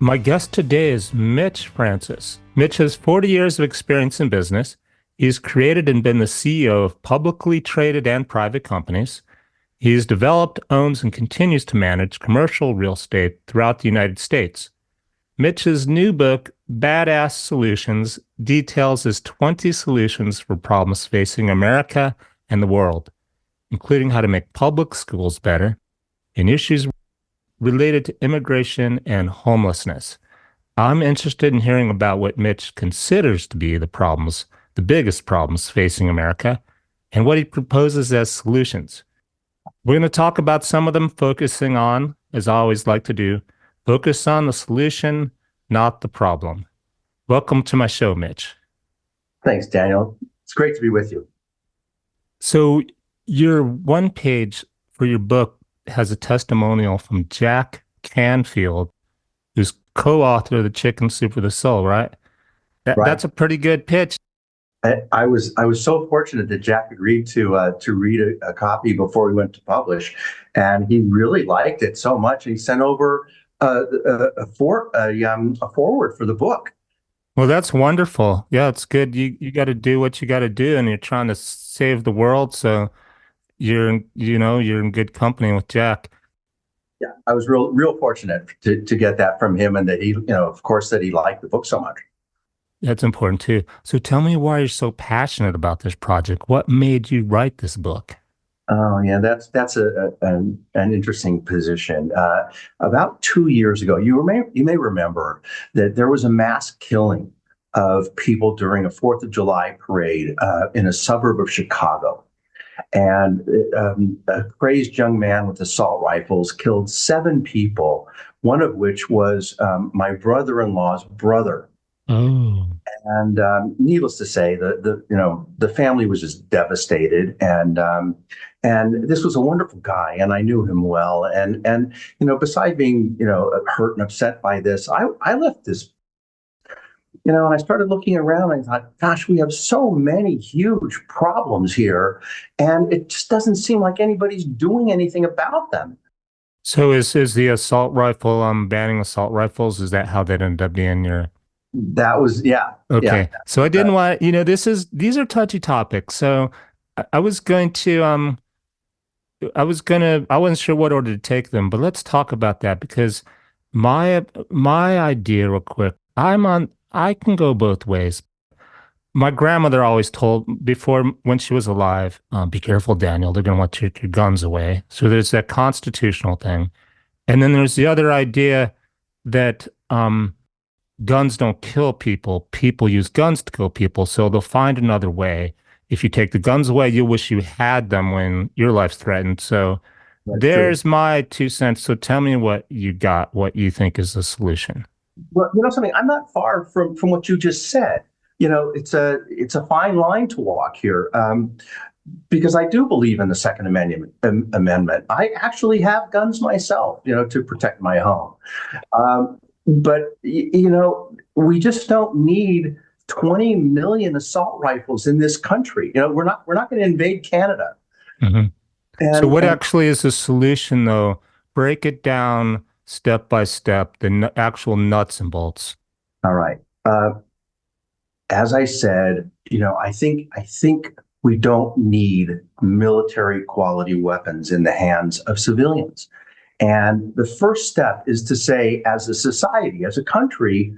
My guest today is Mitch Francis. Mitch has 40 years of experience in business. He's created and been the CEO of publicly traded and private companies. He's developed, owns, and continues to manage commercial real estate throughout the United States. Mitch's new book, Badass Solutions, details his 20 solutions for problems facing America and the world, including how to make public schools better and issues related to immigration and homelessness. I'm interested in hearing about what Mitch considers to be the biggest problems facing America, and what he proposes as solutions. We're going to talk about some of them, focusing on, as I always like to do, focus on the solution, not the problem. Welcome to my show, Mitch. Thanks, Daniel. It's great to be with you. So your one page for your book has a testimonial from Jack Canfield, who's co-author of The Chicken Soup for the Soul, right? Right. That's a pretty good pitch. I was so fortunate that Jack agreed to read a copy before we went to publish, and he really liked it so much. He sent over a foreword for the book. Well, that's wonderful. Yeah, it's good. You got to do what you got to do, and you're trying to save the world. So you're in good company with Jack. Yeah, I was real fortunate to get that from him, and that he, of course, that he liked the book so much. That's important too. So tell me why you're so passionate about this project. What made you write this book? Oh yeah, that's an interesting position. About 2 years ago, you may remember that there was a mass killing of people during a 4th of July parade in a suburb of Chicago. And a crazed young man with assault rifles killed 7 people, one of which was my brother-in-law's brother. Oh. And needless to say, the family was just devastated. And this was a wonderful guy, and I knew him well. And besides being hurt and upset by this, I left this. And I started looking around and I thought, gosh, we have so many huge problems here, and it just doesn't seem like anybody's doing anything about them. So is the assault rifle banning assault rifles? Is that how that ended up being your? That was, yeah. Okay. Yeah. So I didn't want, these are touchy topics. So I wasn't sure what order to take them, but let's talk about that, because my idea real quick, I can go both ways. My grandmother always told before, when she was alive, be careful, Daniel, they're going to want to take your guns away. So there's that constitutional thing. And then there's the other idea that, guns don't kill people. People use guns to kill people. So they'll find another way. If you take the guns away, you'll wish you had them when your life's threatened. So there's my 2 cents. So tell me what you got, what you think is the solution. Well, something, I'm not far from what you just said. It's a fine line to walk here, because I do believe in the Second Amendment. I actually have guns myself, to protect my home. But we just don't need 20 million assault rifles in this country. We're not going to invade Canada. Mm-hmm. So what actually is the solution, though? Break it down step by step, the actual nuts and bolts. All right. As I said, I think we don't need military quality weapons in the hands of civilians. And the first step is to say, as a society, as a country,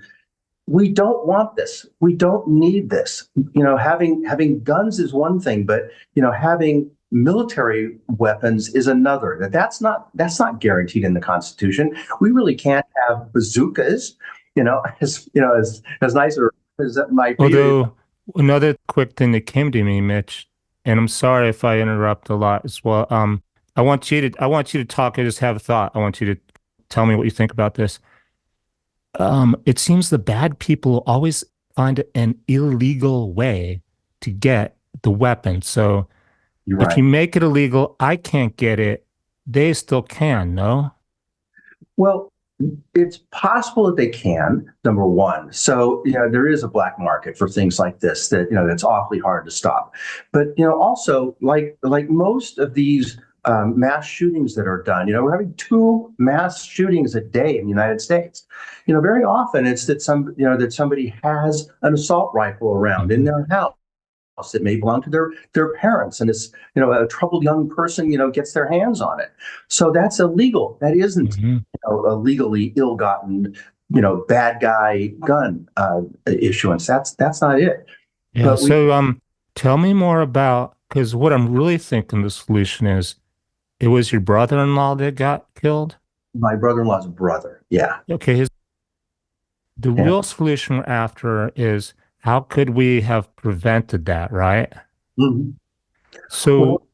we don't want this. We don't need this. Having guns is one thing, but having military weapons is another. That's not guaranteed in the Constitution. We really can't have bazookas. As nice as that might be. Although another quick thing that came to me, Mitch, and I'm sorry if I interrupt a lot as well. I want you to talk. I just have a thought. I want you to tell me what you think about this. It seems the bad people always find an illegal way to get the weapon. So if you make it illegal, I can't get it. They still can, no? Well, it's possible that they can, number one. So, there is a black market for things like this that's awfully hard to stop. But, also, like most of these mass shootings that are done. We're having two mass shootings a day in the United States. Very often it's that somebody has an assault rifle around in their house. It may belong to their parents, and it's a troubled young person gets their hands on it. So that's illegal. That isn't Mhm. a legally ill-gotten bad guy gun issuance. That's not it. Yeah. But we So, tell me more about, because what I'm really thinking the solution is it was your brother-in-law that got killed. my brother-in-law's brother. Yeah. Okay. The Yeah. real solution we're after is how could we have prevented that, right? Mhm. So, Well,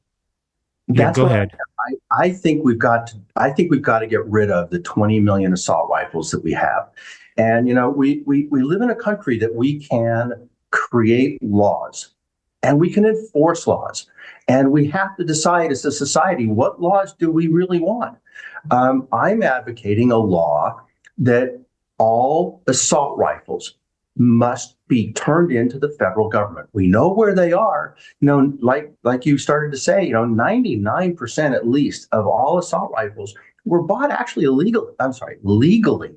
yeah, that's go what ahead. I think we've got to get rid of the 20 million assault rifles that we have. And we live in a country that we can create laws and we can enforce laws. And we have to decide as a society, what laws do we really want? I'm advocating a law that all assault rifles must be turned into the federal government. We know where they are. Like you started to say, 99% at least of all assault rifles were bought actually legally.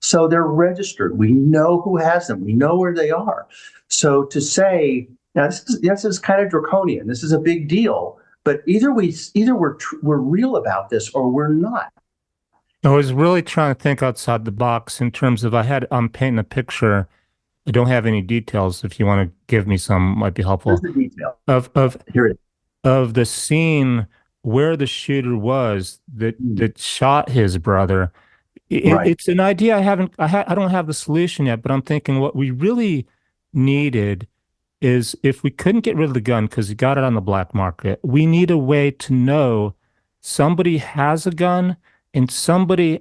So they're registered. We know who has them. We know where they are. So to say, now this is kind of draconian. This is a big deal. But we're real about this or we're not. I was really trying to think outside the box in terms of I'm painting a picture. I don't have any details. If you want to give me some, might be Here's helpful. the detail. Of of Here it of the scene where the shooter was that is. that shot his brother. Right. It's an idea I don't have the solution yet, but I'm thinking what we really needed is if we couldn't get rid of the gun because he got it on the black market, we need a way to know somebody has a gun and somebody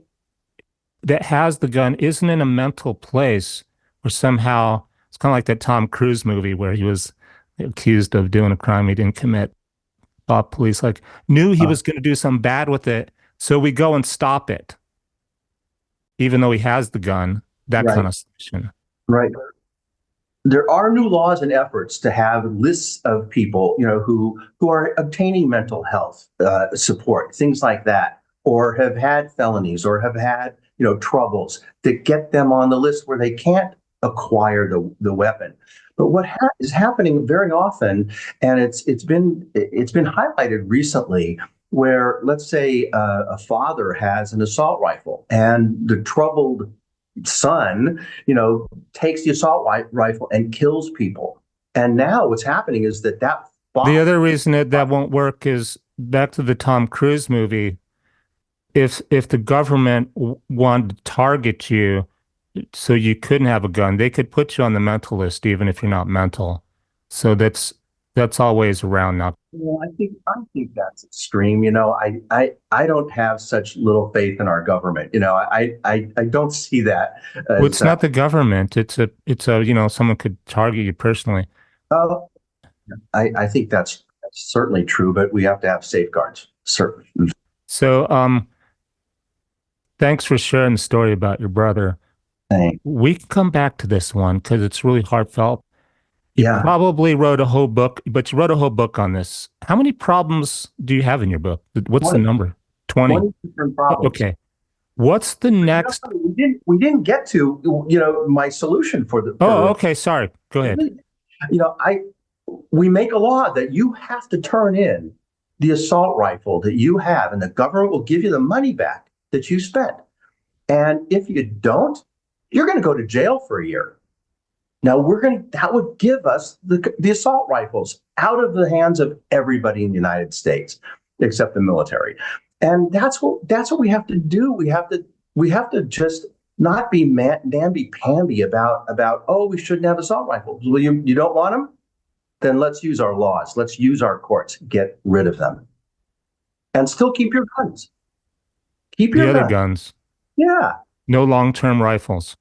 that has the gun isn't in a mental place where somehow it's kind of like that Tom Cruise movie where he was accused of doing a crime he didn't commit. Thought police like knew he Uh, was going to do some bad with it, so we go and stop it, even though he has the gun. That right. kind of solution. Right. There are new laws and efforts to have lists of people, who are obtaining mental health support, things like that, or have had felonies or have had, troubles that get them on the list where they can't acquire the weapon. But what is happening very often, and it's been highlighted recently, where let's say a father has an assault rifle and the troubled son, takes the assault rifle and kills people. And now what's happening is that The father, other reason that won't work is back to the Tom Cruise movie. If the government wanted to target you so you couldn't have a gun, they could put you on the mental list even if you're not mental. So that's always around now. I think that's extreme. I don't have such little faith in our government. I don't see that Well, as it's not the government. It's a someone could target you personally. uh, I think that's certainly true, but we have to have safeguards. Certainly. So thanks for sharing the story about your brother. We can come back to this one because it's really heartfelt. You Yeah, probably wrote a whole book, but you wrote a whole book on this. How many problems do you have in your book? What's the 20, number? 20. 20 different problems. Okay. What's the next? We didn't get to my solution Oh, for okay. Sorry. Go ahead. I we make a law that you have to turn in the assault rifle that you have, and the government will give you the money back that you spent. And if you don't, you're going to go to jail for a year. Now that would give us the assault rifles out of the hands of everybody in the United States, except the military. And that's what we have to do. We have to just not be namby-pamby about, oh, we shouldn't have assault rifles. Well, you don't want them? Then let's use our laws. Let's use our courts. Get rid of them. And still keep your guns. Keep The your other guns. guns, Yeah. no long-term rifles,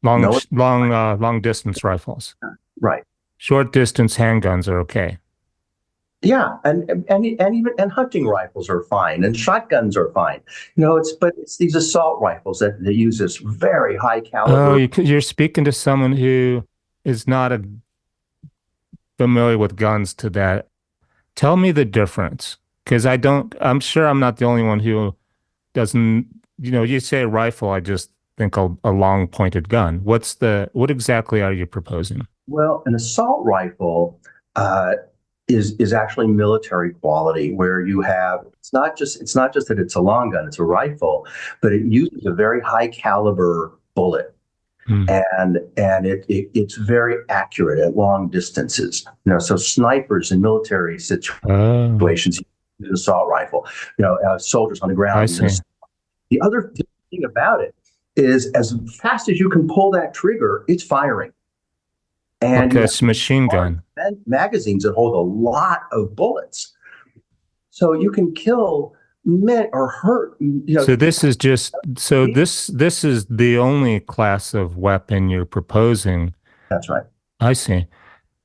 No. long distance rifles. Right. Short distance handguns are okay. Yeah, and even hunting rifles are fine, and shotguns are fine. It's these assault rifles that use this very high Oh, caliber. you're speaking to someone who is not familiar with guns to that. Tell me the difference. Because I don't, I'm sure I'm not the only one who doesn't, you say a rifle, I just think a long pointed gun. What exactly are you proposing? Well, an assault rifle uh, is actually military quality, where you have it's not just that it's a long gun, it's a rifle, but it uses a very high caliber bullet, Hmm. and it's very accurate at long distances. So snipers in military Oh, situations use an assault rifle. Soldiers on the I ground use see. the other thing about it is, as fast as you can pull that trigger, it's firing. And Like you a have these machine large gun. magazines that hold a lot of bullets. So you can kill men or hurt, So this is just, so people. this is the only class of weapon you're proposing. That's right. I see.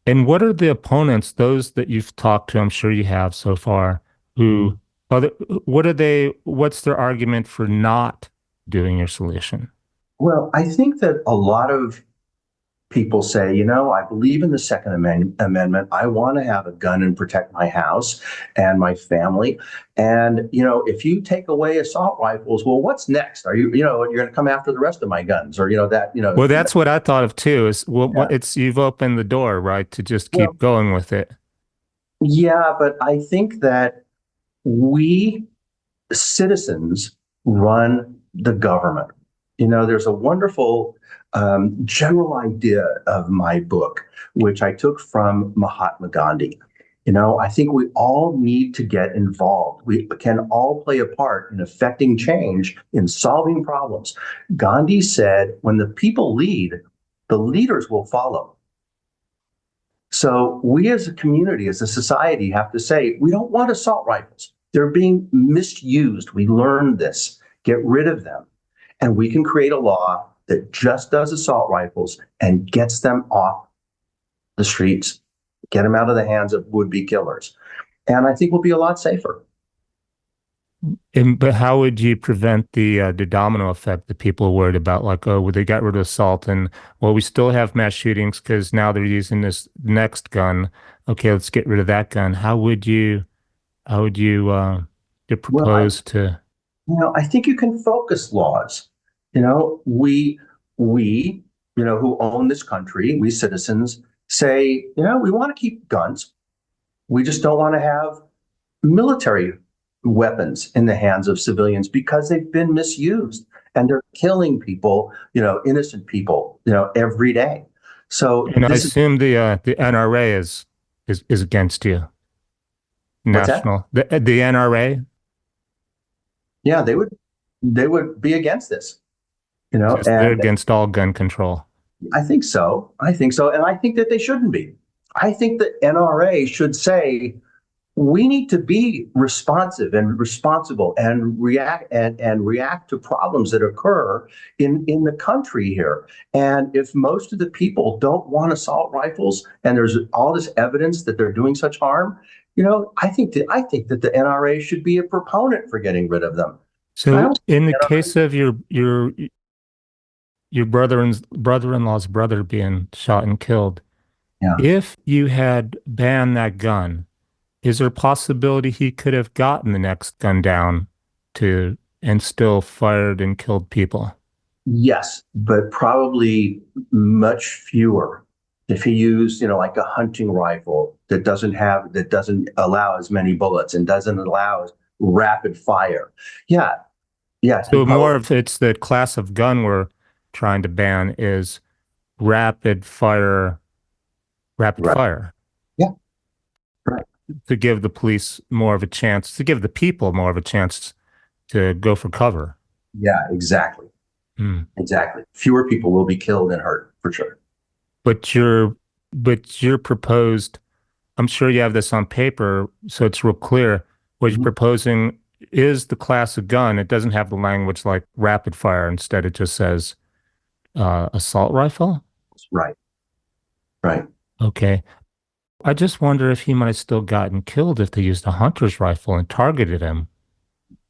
And what are the opponents, those that you've talked to, I'm sure you have so far, who Mhm. other, what's their argument for not doing your solution? Well, I think that a lot of people say, I believe in the Amendment. I want to have a gun and protect my house and my family. And, if you take away assault rifles, well, what's next? You're going to come after the rest of my guns, or, Well, that's what I thought of too, is yeah. it's you've opened the door, right, to just Well, keep going with it. yeah, but I think that we citizens run the government. There's a wonderful general idea of my book, which I took from Mahatma Gandhi. I think we all need to get involved. We can all play a part in affecting change, in solving problems. Gandhi said, when the people lead, the leaders will follow. So we as a community, as a society, have to say, we don't want assault rifles. They're being misused. We learned this. Get rid of them. And we can create a law that just does assault rifles and gets them off the streets, get them out of the hands of would-be killers. And I think we'll be a lot safer. But how would you prevent the domino effect that people are worried about? Like, oh, well, they got rid of assault, and well, we still have mass shootings because now they're using this next gun. Okay, let's get rid of that gun. How would you Well, propose to? I think you can focus laws. We, who own this country, we citizens say, we want to keep guns. We just don't want to have military weapons in the hands of civilians because they've been misused and they're killing people, innocent people, every day. So And I this is assume the NRA is against you. what's that? National the NRA, Yeah, they would be against this, just they're and against all gun control. I think so. I think so. And I think that they shouldn't be. I think the NRA should say, we need to be responsive and responsible and react to problems that occur in the country here. And if most of the people don't want assault rifles and there's all this evidence that they're doing such harm, I think that the NRA should be a proponent for getting rid of them. I So don't in the NRA. case of your brother-in-law's brother being shot and killed, Yeah. if you had banned that gun, is there a possibility he could have gotten the next gun down to and still fired and killed people? Yes, but probably much fewer. If he used, like a hunting rifle that doesn't allow as many bullets and doesn't allow as rapid fire. Yeah, yeah, he So more probably of it's the class of gun we're trying to ban is rapid fire, rapid right. fire Yeah, right. to give the police more of a chance, to give the people more of a chance to go for cover. Yeah, exactly. Hmm. Exactly. Fewer people will be killed and hurt for sure. But your proposed, I'm sure you have this on paper, so it's real clear. What you're Mhm. proposing is the class of gun. It doesn't have the language like rapid fire. Instead, it just says assault rifle. Right, right. Okay. I just wonder if he might have still gotten killed if they used a hunter's rifle and targeted him.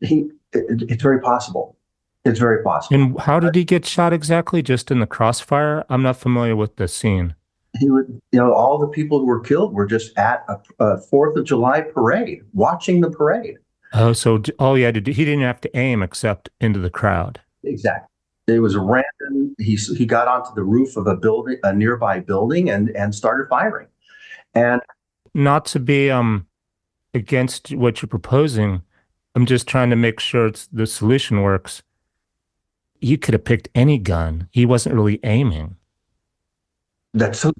It's very possible. It's very possible. And how did he get shot exactly? Just in the crossfire? I'm not familiar with the scene. he would, all the people who were killed were just at a 4th of July parade, watching the parade. Oh, so he didn't have to aim except into the crowd. Exactly. It was random. He got onto the roof of a nearby building, and started firing. And Not to be against what you're proposing. I'm just trying to make sure the solution works. You could have picked any gun. He wasn't really aiming. that's so,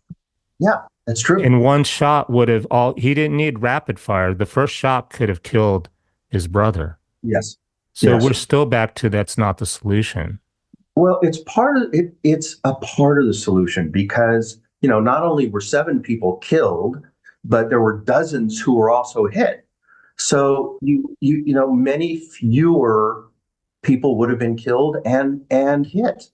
yeah, that's true. And one shot would have he didn't need rapid fire. The first shot could have killed his brother. Yes. So Yes. we're still back to that's not the solution. Well, it's part of it. It's a part of the solution because, not only were 7 people killed, but there were dozens who were also hit. So many fewer people would have been killed and hit.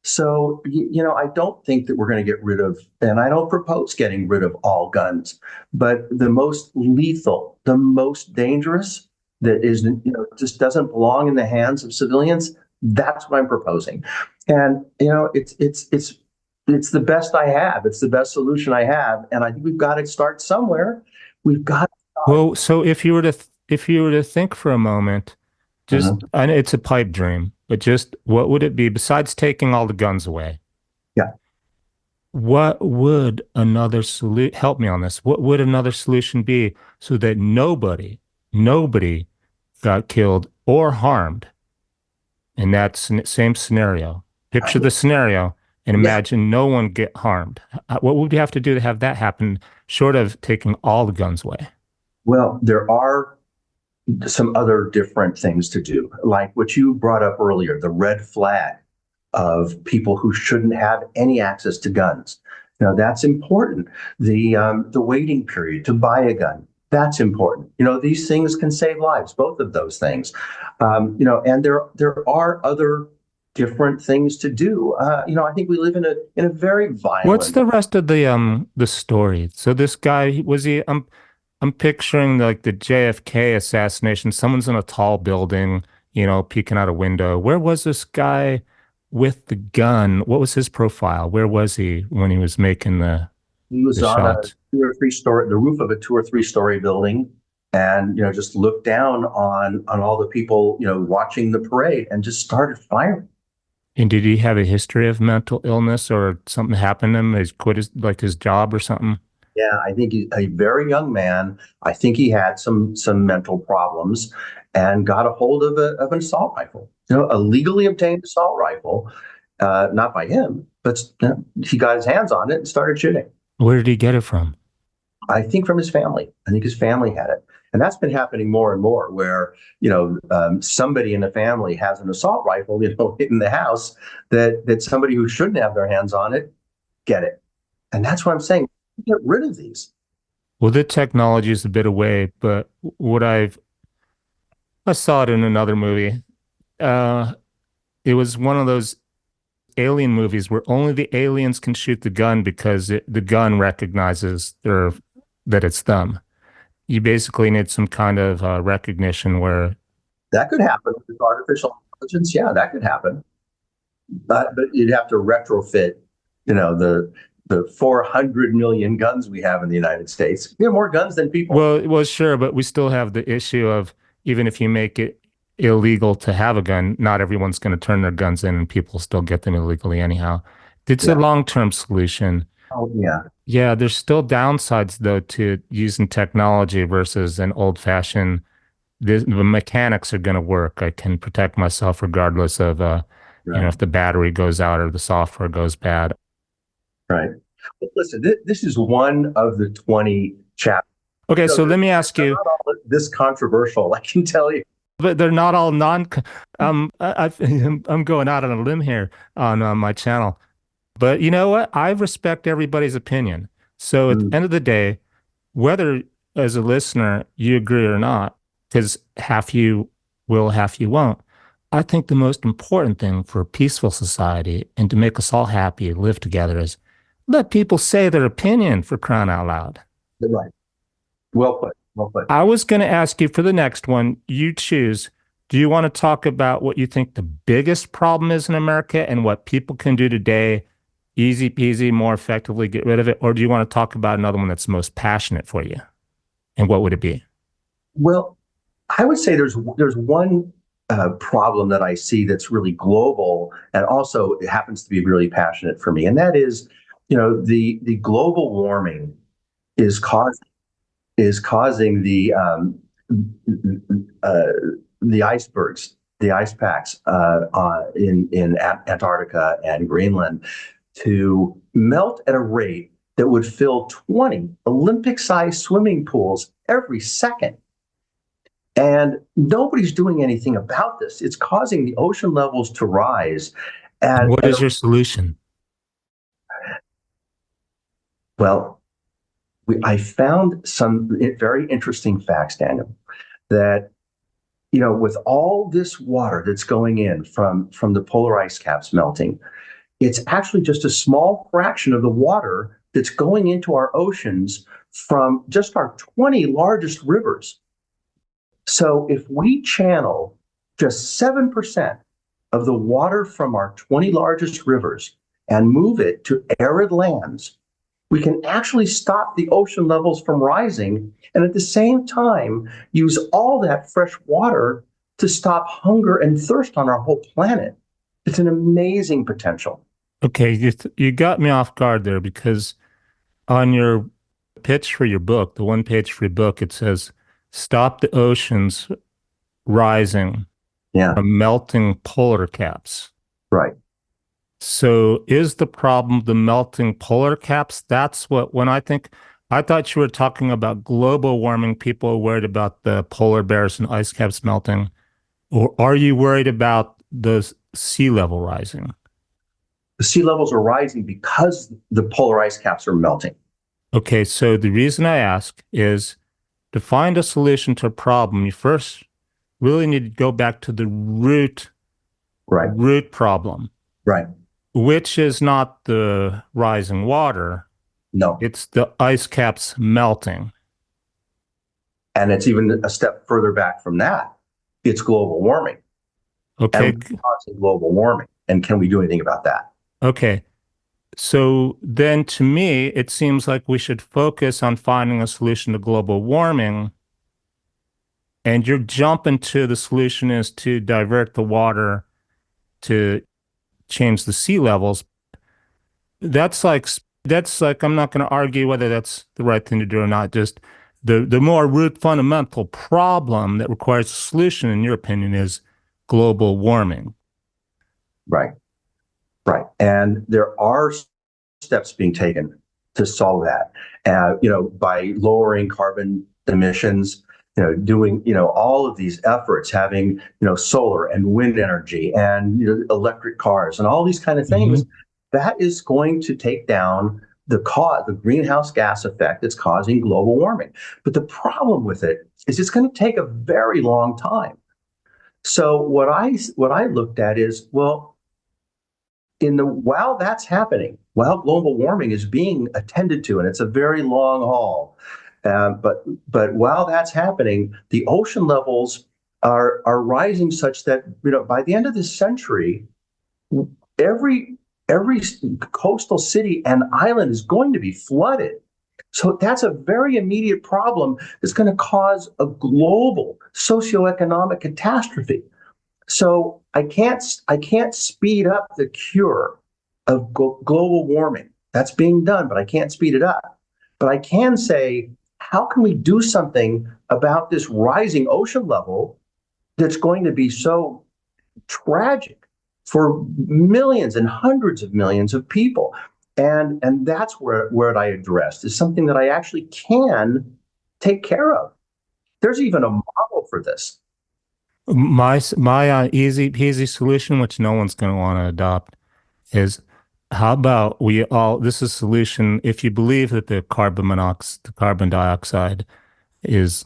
So, I don't think that we're going to get rid of, and I don't propose getting rid of all guns, but the most lethal, the most dangerous, that is, just doesn't belong in the hands of civilians. That's what I'm proposing. And, it's the best I have. It's the best solution I have. And I think we've got to start somewhere. We've got. Well, so if you were to think for a moment, just Mhm. and it's a pipe dream, but just what would it be besides taking all the guns away? Yeah. What would another solution help me on this? What would another solution be so that nobody got killed or harmed in that same scenario? Picture the scenario and Yeah. imagine no one get harmed. What would we have to do to have that happen, short of taking all the guns away? Well, there are some other different things to do, like what you brought up earlier, the red flag of people who shouldn't have any access to guns. That's important. The waiting period to buy a gun, that's important. These things can save lives, both of those things. And there are other different things to do. I think we live in a very What's violent. the rest of the story? So this guy was he? I'm picturing like the JFK assassination. Someone's in a tall building, peeking out a window. Where was this guy with the gun? What was his profile? Where was he when he was making He the was on a shots? 2 or 3 story, the roof of a 2 or 3 story building, and just looked down on all the people, watching the parade, and just started firing. And did he have a history of mental illness or something happened to him? He's quit his job or something? Yeah, I think he's a very young man. I think he had some mental problems, and got a hold of an assault rifle, a legally obtained assault rifle, not by him, but he got his hands on it and started shooting. Where did he get it from? I think from his family. I think his family had it. And that's been happening more and more where, somebody in the family has an assault rifle, in the house, that somebody who shouldn't have their hands on it, get it. And that's what I'm saying. Get rid of these. Well, the technology is a bit away, but what I saw it in another movie. Uh, it was one of those alien movies where only the aliens can shoot the gun because the gun recognizes that it's them. You basically need some kind of recognition where, That could happen with artificial intelligence. Yeah, that could happen. But you'd have to retrofit, the 400 million guns we have in the United States. We have more guns than people. well, sure, but we still have the issue of even if you make it illegal to have a gun, not everyone's going to turn their guns in and people still get them illegally anyhow. It's a Yeah. long-term solution. Oh, yeah. Yeah, there's still downsides though to using technology versus an old-fashioned. The mechanics are going to work. I can protect myself regardless of Right. if the battery goes out or the software goes bad. Right. But listen, this is one of the 20 chapters. Okay, so They're let me ask you, not all this controversial, I can tell you. but they're not all non. I'm going out on a limb here on my channel, but you know what? I respect everybody's opinion. So at the Mm, end of the day, whether as a listener you agree or not, because half you will, half you won't. I think the most important thing for a peaceful society and to make us all happy and live together is let people say their opinion for crying out loud. you're right. Well put. Well put. I was going to ask you for the next one. You choose. Do you want to talk about what you think the biggest problem is in America and what people can do today, easy peasy, more effectively get rid of it? Or do you want to talk about another one that's most passionate for you? And what would it be? Well, I would say there's one problem that I see that's really global, and also it happens to be really passionate for me, and that is, the global warming is causing uh, the icebergs, the ice packs in Antarctica and Greenland to melt at a rate that would fill 20 Olympic-sized swimming pools every second. And nobody's doing anything about this. It's causing the ocean levels to rise. And And, what and is your solution? well, I found some very interesting facts, Daniel, that with all this water that's going in from the polar ice caps melting, it's actually just a small fraction of the water that's going into our oceans from just our 20 largest rivers. So if we channel just 7% of the water from our 20 largest rivers and move it to arid lands, we can actually stop the ocean levels from rising and at the same time use all that fresh water to stop hunger and thirst on our whole planet. It's an amazing potential. Okay, you got me off guard there because on your pitch for your book, the one page for your book, it says, stop the oceans rising Yeah, from melting polar caps. right. So is the problem the melting polar caps? That's what, when I thought you were talking about global warming, people are worried about the polar bears and ice caps melting. Or are you worried about the sea level rising? The sea levels are rising because the polar ice caps are melting. Okay, so the reason I ask is to find a solution to a problem, you first really need to go back to the Right, root problem, right. which is not the rising water, No. it's the ice caps melting. And it's even a step further back from that. It's global warming. And Okay, what's causing global warming? And can we do anything about that? okay. So then to me, it seems like we should focus on finding a solution to global warming. And you're jumping to the solution is to divert the water to change the sea levels. That's like I'm not going to argue whether that's the right thing to do or not. Just the more root fundamental problem that requires a solution, in your opinion, is global warming. Right, right. And there are steps being taken to solve that. By lowering carbon emissions, doing, all of these efforts, having, solar and wind energy and electric cars and all these kind of things, Mhm. that is going to take down the greenhouse gas effect that's causing global warming. But the problem with it is it's going to take a very long time. So what I looked at is, well, while that's happening, while global warming is being attended to, and it's a very long haul, but while that's happening, the ocean levels are rising such that by the end of this century, every every coastal city and island is going to be flooded. So that's a very immediate problem that's going to cause a global socioeconomic catastrophe. So I can't speed up the cure of global warming. That's being done, but I can't speed it up. But I can say, how can we do something about this rising ocean level that's going to be so tragic for millions and hundreds of millions of people? And that's where I addressed is something that I actually can take care of. There's even a model for this. My easy peasy solution, which no one's going to want to adopt, is how about we all, this is a solution if you believe that the carbon dioxide is,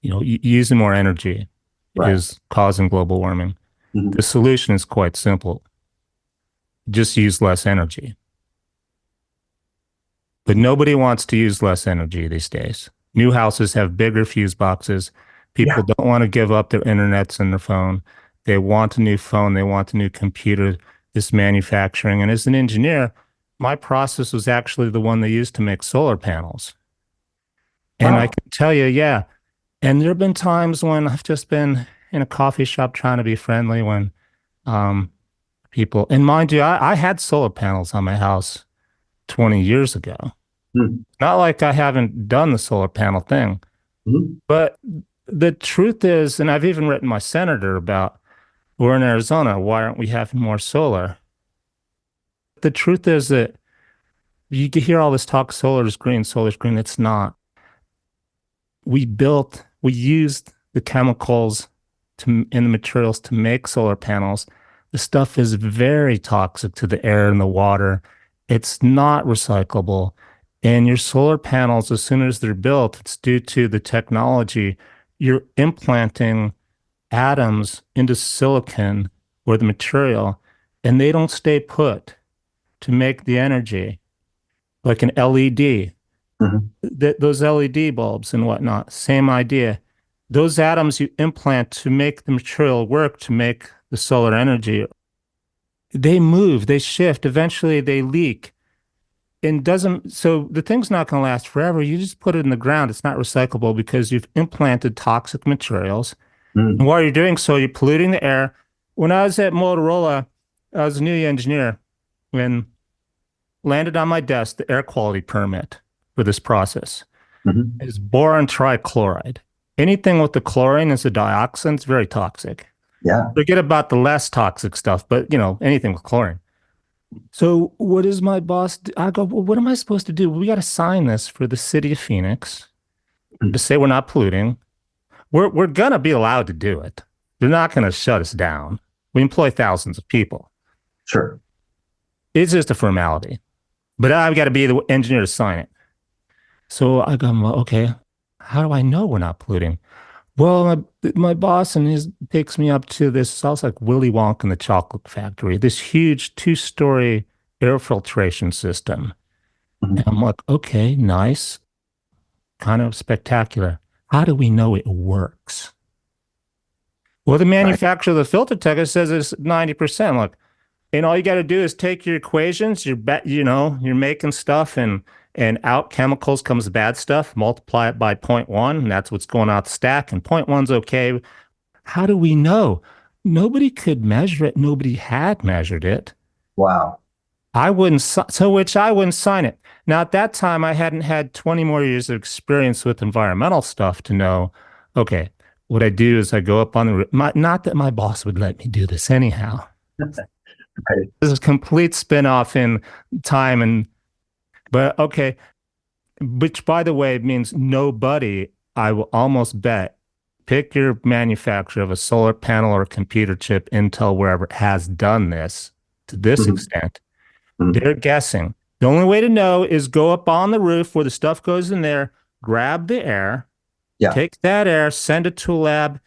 using more energy Right. is causing global warming. Mhm. The solution is quite simple. Just use less energy. But nobody wants to use less energy these days. New houses have bigger fuse boxes. People Yeah. don't want to give up their internets and their phone. They want a new phone. They want a new computer, this manufacturing. And as an engineer, My process was actually the one they used to make solar panels. And I Wow. can tell you, yeah. And there have been times when I've just been in a coffee shop trying to be friendly when um, people, and mind you, I had solar panels on my house 20 years ago. Mm-hmm. Not like I haven't done the solar panel thing, Mm-hmm. but the truth is, and I've even written my senator about, we're in Arizona, why aren't we having more solar? The truth is that you can hear all this talk, solar is green. It's not. We used the chemicals in the materials to make solar panels. The stuff is very toxic to the air and the water. It's not recyclable. And your solar panels, as soon as they're built, it's due to the technology. You're implanting atoms into silicon or the material, and they don't stay put to make the energy like an LED. Mm-hmm. Those LED bulbs and whatnot, same idea. Those atoms you implant to make the material work to make the solar energy, they move, they shift, eventually they leak. And doesn't so the thing's not going to last forever. You just put it in the ground, it's not recyclable because you've implanted toxic materials. And Mm-hmm. while you're doing so, you're polluting the air. When I was at Motorola, I was a new engineer when landed on my desk the air quality permit for this process. Mm-hmm. Is boron trichloride. Anything with the chlorine is a dioxin. It's very toxic. Yeah. Forget about the less toxic stuff, but anything with chlorine. So what does my boss do? I go, well, what am I supposed to do? We got to sign this for the city of Phoenix to say we're not polluting. We're gonna be allowed to do it. They're not gonna shut us down. We employ thousands of people. Sure. It's just a formality. But I've got to be the engineer to sign it. So I go, well, okay, how do I know we're not polluting? Well, my boss and his takes me up to this house like Willy Wonka in the Chocolate Factory, this huge 2-story air filtration system. And Mm-hmm. I'm like, okay, nice, kind of spectacular. How do we know it works? Well, the Right. manufacturer of the filter tech says it's 90%. Look, and all you got to do is take your equations, you're making stuff and out chemicals comes bad stuff, multiply it by zero point 0.1, and that's what's going out the stack. And zero point 0.1's okay. How do we know? Nobody could measure it. Nobody had measured it. Wow. I wouldn't, so which I wouldn't sign it. Now, at that time, I hadn't had 20 more years of experience with environmental stuff to know, okay, what I do is I go up on not that my boss would let me do this anyhow. Right. This is a complete spin-off in time but okay, which by the way means nobody, I will almost bet, pick your manufacturer of a solar panel or a computer chip, Intel, wherever, has done this to this Mm-hmm. extent. Mm-hmm. They're guessing. The only way to know is go up on the roof where the stuff goes in there, grab the air, Yeah. take that air, send it to a lab.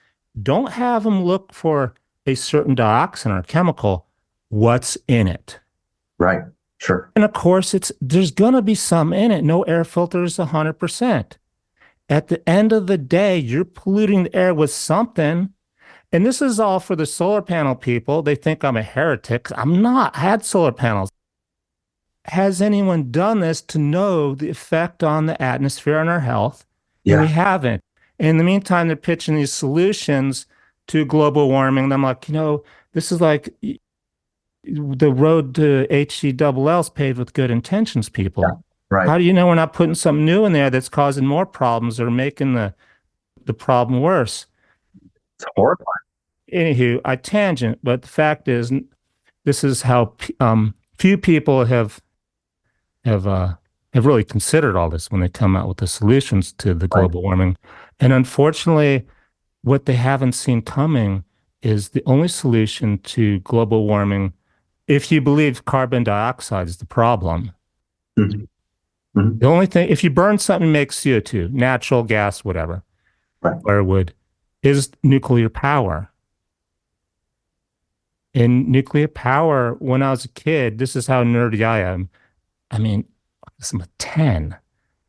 Don't have them look for a certain dioxin or chemical. What's in it? Right. Sure. And of course, there's gonna be some in it. No air filter is 100%. At the end of the day, you're polluting the air with something. And this is all for the solar panel people. They think I'm a heretic. I'm not. I had solar panels. Has anyone done this to know the effect on the atmosphere and our health? And we Yeah. haven't. In the meantime, they're pitching these solutions to global warming. And I'm like, this is like the road to HE is paved with good intentions, Yeah. people. Right. How do you know we're not putting something new in there that's causing more problems or making the problem worse? It's horrifying. Anywho, I tangent, but the fact is, this is how few people have uh, have really considered all this when they come out with the solutions to the Right. global warming. And unfortunately, what they haven't seen coming is the only solution to global warming, if you believe carbon dioxide is the problem. Mm-hmm. Mm-hmm. The only thing, if you burn something, makes CO2, natural gas, whatever, Right. firewood, is nuclear power. In nuclear power, when I was a kid, this is how nerdy I am. I mean, I'm a 10.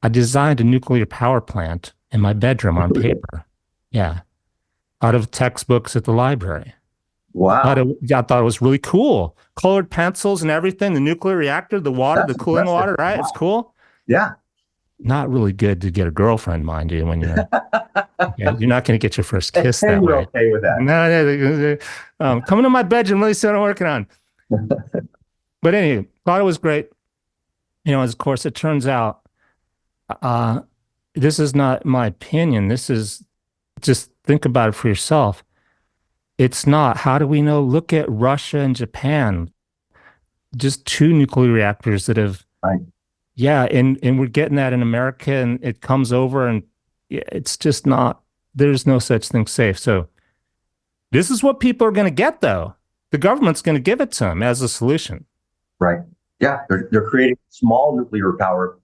I designed a nuclear power plant in my bedroom on paper. Yeah. Out of textbooks at the library. Wow. I thought it was really cool. Colored pencils and everything. The nuclear reactor, the water, the That's cooling impressive. water, right? It's Wow. cool. Yeah. Not really good to get a girlfriend, mind you, when you're yeah, you're not going to get your first kiss And that you're way. okay with that. No, no, coming to my bedroom, really see what I'm working on. But anyway, thought it was great. As of course it turns out, uh, this is not my opinion. This is just think about it for yourself. It's not. How do we know? Look at Russia and Japan, just two nuclear reactors that have, Right. yeah, and we're getting that in America, and it comes over, and it's just not. There's no such thing safe. So this is what people are going to get, though. The government's going to give it to them as a solution. Right. Yeah. They're creating small nuclear power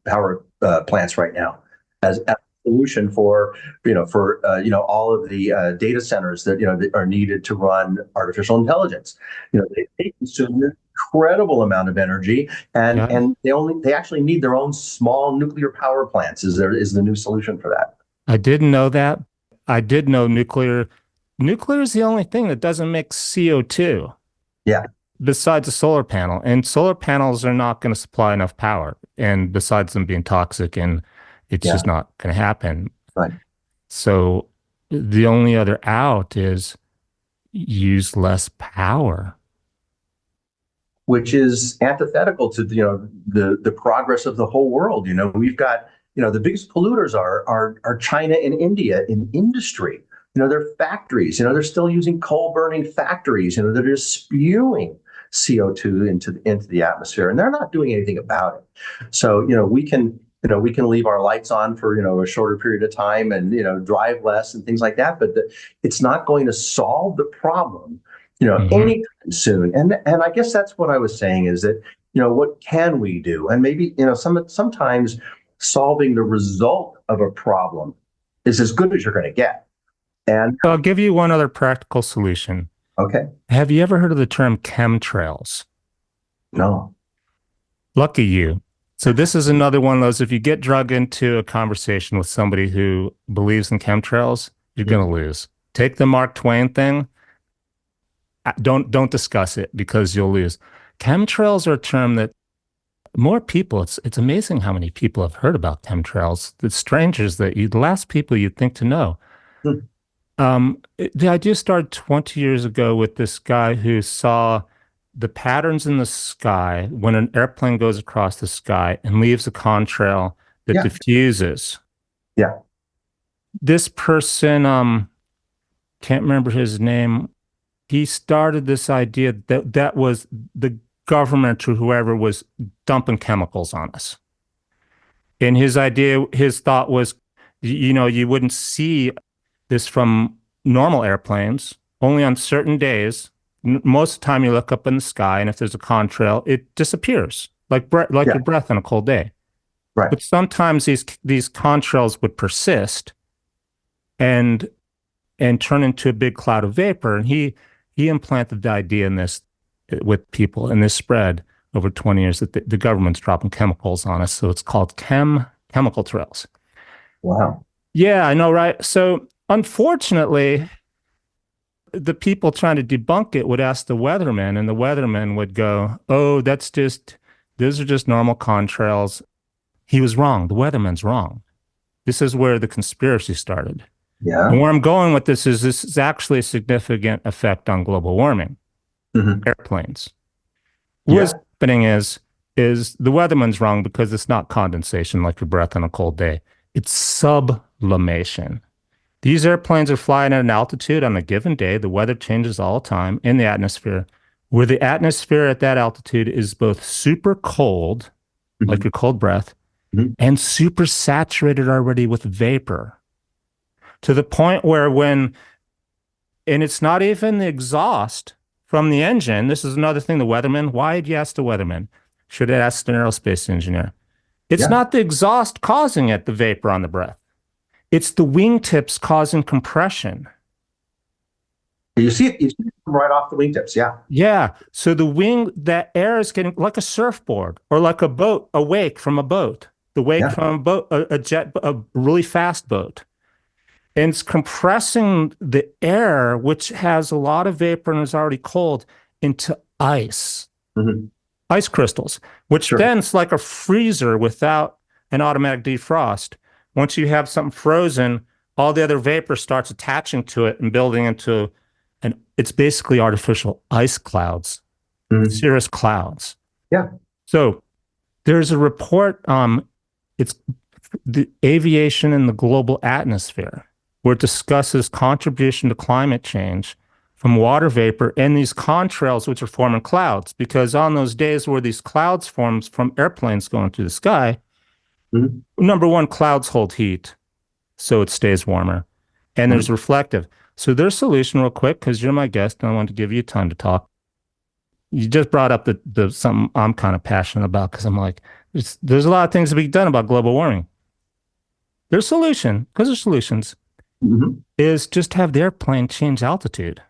plants right now as a solution for all of the data centers that that are needed to run artificial intelligence. They consume an incredible amount of energy, and Yeah, they actually need their own small nuclear power plants. Is the new solution for that? I didn't know that. I did know nuclear. Nuclear is the only thing that doesn't make CO2 Yeah. besides a solar panel. And solar panels are not going to supply enough power. And besides them being toxic, and it's Yeah. just not going to happen. Right. So the only other out is use less power. Which is antithetical to the progress of the whole world. We've got the biggest polluters are China and India in industry. They're factories. They're still using coal burning factories. They're just spewing CO2 into the atmosphere, and they're not doing anything about it. So we can leave our lights on for a shorter period of time and drive less and things like that, but it's not going to solve the problem Mm-hmm. anytime soon. And I guess that's what I was saying is that what can we do? And maybe sometimes solving the result of a problem is as good as you're going to get. And So I'll give you one other practical solution. okay, Have you ever heard of the term chemtrails? no, Lucky you. So this is another one of those. If you get drug into a conversation with somebody who believes in chemtrails, you're yeah, going to lose. Take the Mark Twain thing. Don't discuss it because you'll lose. Chemtrails are a term that more people. It's amazing how many people have heard about chemtrails. The strangers the last people you'd think to know. hmm, The idea started 20 years ago with this guy who saw the patterns in the sky when an airplane goes across the sky and leaves a contrail that yeah, diffuses. yeah, This person, can't remember his name. He started this idea that was the government or whoever was dumping chemicals on us. And his thought was, you wouldn't see this from normal airplanes, only on certain days. Most of the time, you look up in the sky, and if there's a contrail, it disappears, like yeah, your breath on a cold day. right, But sometimes these contrails would persist and turn into a big cloud of vapor. And he implanted the idea in this with people, and this spread over 20 years that the government's dropping chemicals on us. So it's called chemical trails. wow, Yeah, I know, right? So unfortunately, the people trying to debunk it would ask the weathermen, and the weathermen would go, "Oh, those are just normal contrails." He was wrong. The weatherman's wrong. This is where the conspiracy started. And yeah, where I'm going with this is actually a significant effect on global warming, hmm, airplanes. What's yeah, happening is the weatherman's wrong because it's not condensation like your breath on a cold day. It's sublimation. These airplanes are flying at an altitude on a given day. The weather changes all the time in the atmosphere, where the atmosphere at that altitude is both super cold, like hmm, your cold breath, hmm, and super saturated already with vapor to the point where and it's not even the exhaust from the engine. This is another thing the weatherman, why did you ask the weatherman? Should have asked an aerospace engineer. It's yeah. not the exhaust causing it, the vapor on the breath. It's the wingtips causing compression. You see it right off the wingtips. Yeah, Yeah. So that air is getting like a surfboard or like a boat, a wake from a boat, the wake yeah, from a boat, a really fast boat. and it's compressing the air, which has a lot of vapor and is already cold, into Mhm. ice crystals, which Sure. then it's like a freezer without an automatic defrost. Once you have something frozen, all the other vapor starts attaching to it and building into, and it's basically artificial ice clouds, Mhm. cirrus clouds. Yeah. So there's a report, it's the aviation in the global atmosphere, where it discusses contribution to climate change from water vapor and these contrails, which are forming clouds. Because on those days where these clouds forms from airplanes going through the sky, Mhm. number one, clouds hold heat, so it stays warmer, and there's Mhm. reflective. So their solution, real quick, because you're my guest and I want to give you time to talk. You just brought up the something I'm kind of passionate about because I'm like, there's a lot of things to be done about global warming. Their solution, because there's solutions, Mhm. is just have the airplane change altitude.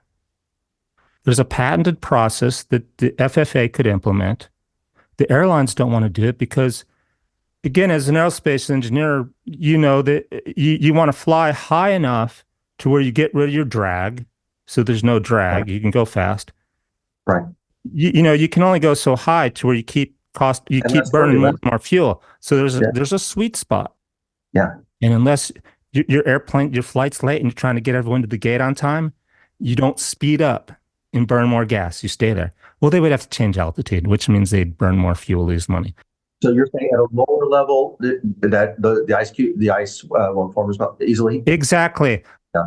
There's a patented process that the FFA could implement. The airlines don't want to do it because, again, as an aerospace engineer, you know that you want to fly high enough to where you get rid of your drag. So there's no Right. drag. You can go fast. Right. You can only go so high to where you And keep that's burning more turbulent. and more fuel. So Yeah. there's a sweet spot. Yeah. And unless your flight's late and you're trying to get everyone to the gate on time, you don't speed up and burn more gas. You stay there. Well, they would have to change altitude, which means they'd burn more fuel, lose money. So you're saying at a lower level that the ice won't form as easily? Exactly. Yeah.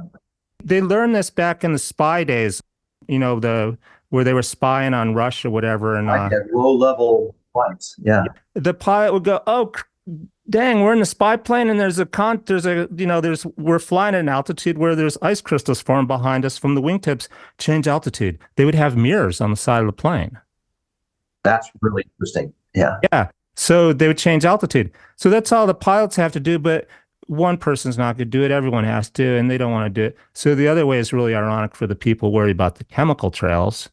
They learned this back in the spy days, the where they were spying on Russia, whatever, and Right. At low level flights. Yeah. the pilot would go, "Oh, dang, we're in the spy plane, and we're flying at an altitude where there's ice crystals formed behind us from the wingtips. Change altitude." They would have mirrors on the side of the plane. That's really interesting. Yeah. Yeah, so they would change altitude. So that's all the pilots have to do, but one person's not going to do it. Everyone has to, and they don't want to do it. So the other way is really ironic for the people worried about the chemical trails.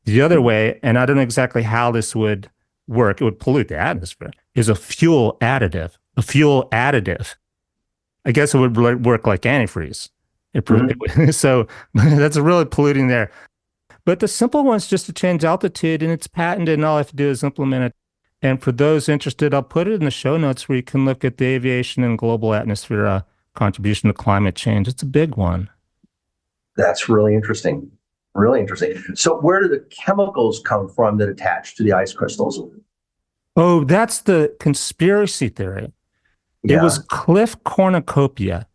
The other way, and I don't know exactly how this would work, it would pollute the atmosphere, is a fuel additive. A fuel additive. I guess it would work like antifreeze. Mhm. So that's really polluting there. But the simple one is just to change altitude, and it's patented, and all I have to do is implement it. And for those interested, I'll put it in the show notes where you can look at the aviation and global atmosphere contribution to climate change. It's a big one. That's really interesting. Really interesting. So where do the chemicals come from that attach to the ice crystals? Oh, that's the conspiracy theory. It was Yeah. Cliff Cornucopia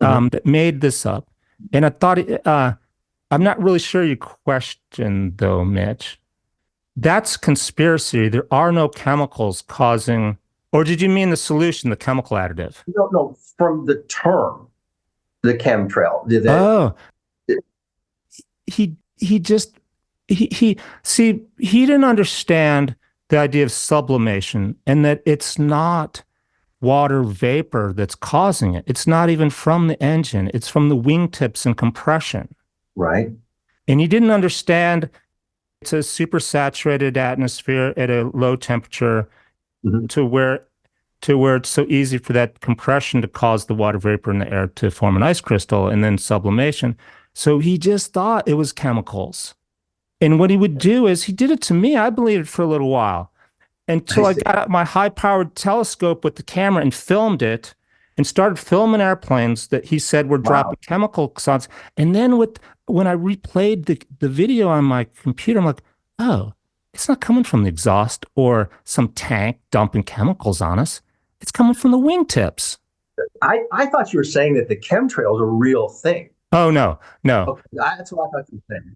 Mhm. that made this up. And I thought, I'm not really sure you questioned, though, Mitch. That's conspiracy. There are no chemicals causing, or did you mean the solution, the chemical additive? No, no, from the term, the chemtrail. Oh, he just he see he didn't understand the idea of sublimation and that it's not water vapor that's causing it. It's not even from the engine. It's from the wingtips and compression. Right. And he didn't understand it's a supersaturated atmosphere at a low temperature Mhm. to where it's so easy for that compression to cause the water vapor in the air to form an ice crystal and then sublimation. So he just thought it was chemicals. And what he would do is he did it to me. I believed it for a little while I until I see. got out my high powered telescope with the camera and filmed it and started filming airplanes that he said were Wow. dropping chemical sounds. And then when I replayed the video on my computer, I'm like, oh, it's not coming from the exhaust or some tank dumping chemicals on us. It's coming from the wingtips. I thought you were saying that the chemtrails are a real thing. Oh no, no. Okay. That's what I thought you were saying.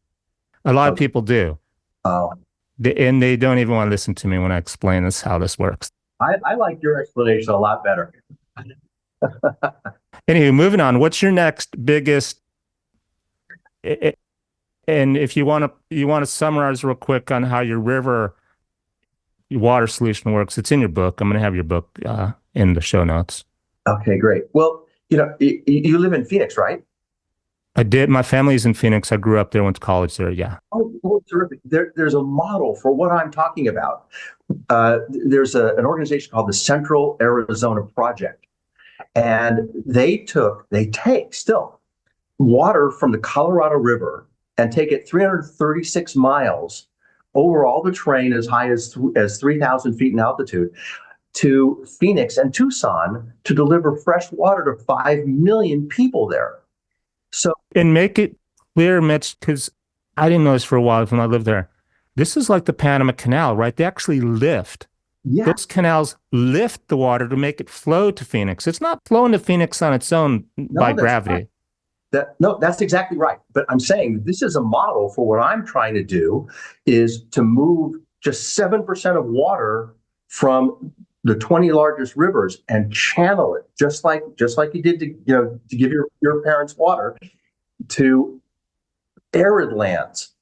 A lot of Okay. people do. Oh, And they don't even want to listen to me when I explain this how this works. I like your explanation a lot better. Anywho, moving on. What's your next biggest? And if you want to summarize real quick on how your water solution works, it's in your book. I'm going to have your book in the show notes. Okay, great. Well, you live in Phoenix, right? I did. My family's in Phoenix. I grew up there, went to college there. Yeah. Oh, terrific. There's a model for what I'm talking about. There's an organization called the Central Arizona Project. And they take still water from the Colorado River and take it 336 miles over all the terrain as high as 3,000 feet in altitude to Phoenix and Tucson to deliver fresh water to 5 million people there. So, And make it clear, Mitch, because I didn't know this for a while when I lived there. This is like the Panama Canal, right? They actually lift. yeah, Those canals lift the water to make it flow to Phoenix. It's not flowing to Phoenix on its own by no, that's right. gravity. No, that's exactly right. But I'm saying this is a model for what I'm trying to do is to move just 7% of water from the 20 largest rivers and channel it just like you did to give your parents water to arid lands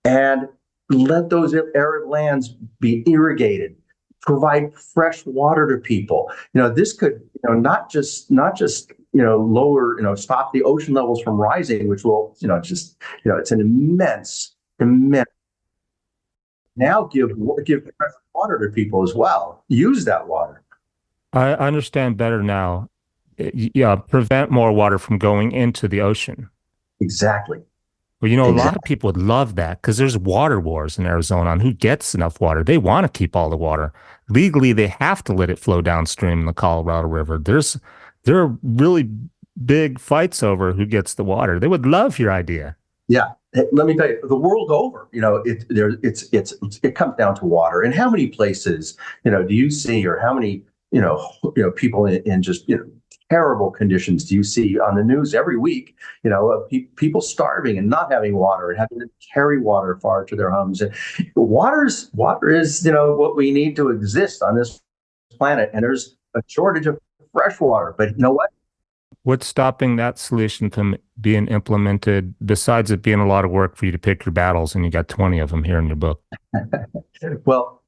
and let those arid lands be irrigated, provide fresh water to people. This could, not just lower, stop the ocean levels from rising, which will, it's an immense. Now give fresh water to people as well. Use that water. I understand better now. Yeah, prevent more water from going into the ocean. Exactly. Well, a lot of Exactly. people would love that because there's water wars in Arizona on who gets enough water. They want to keep all the water. Legally, they have to let it flow downstream in the Colorado River. There are really big fights over who gets the water. They would love your idea. Yeah. Let me tell you, the world over, it comes down to water. And how many places, do you see, or how many, people in just, terrible conditions do you see on the news every week, of people starving and not having water and having to carry water far to their homes. And water is, what we need to exist on this planet. And there's a shortage of fresh water. But you know what? What's stopping that solution from being implemented, besides it being a lot of work for you to pick your battles, and you got 20 of them here in your book? Well,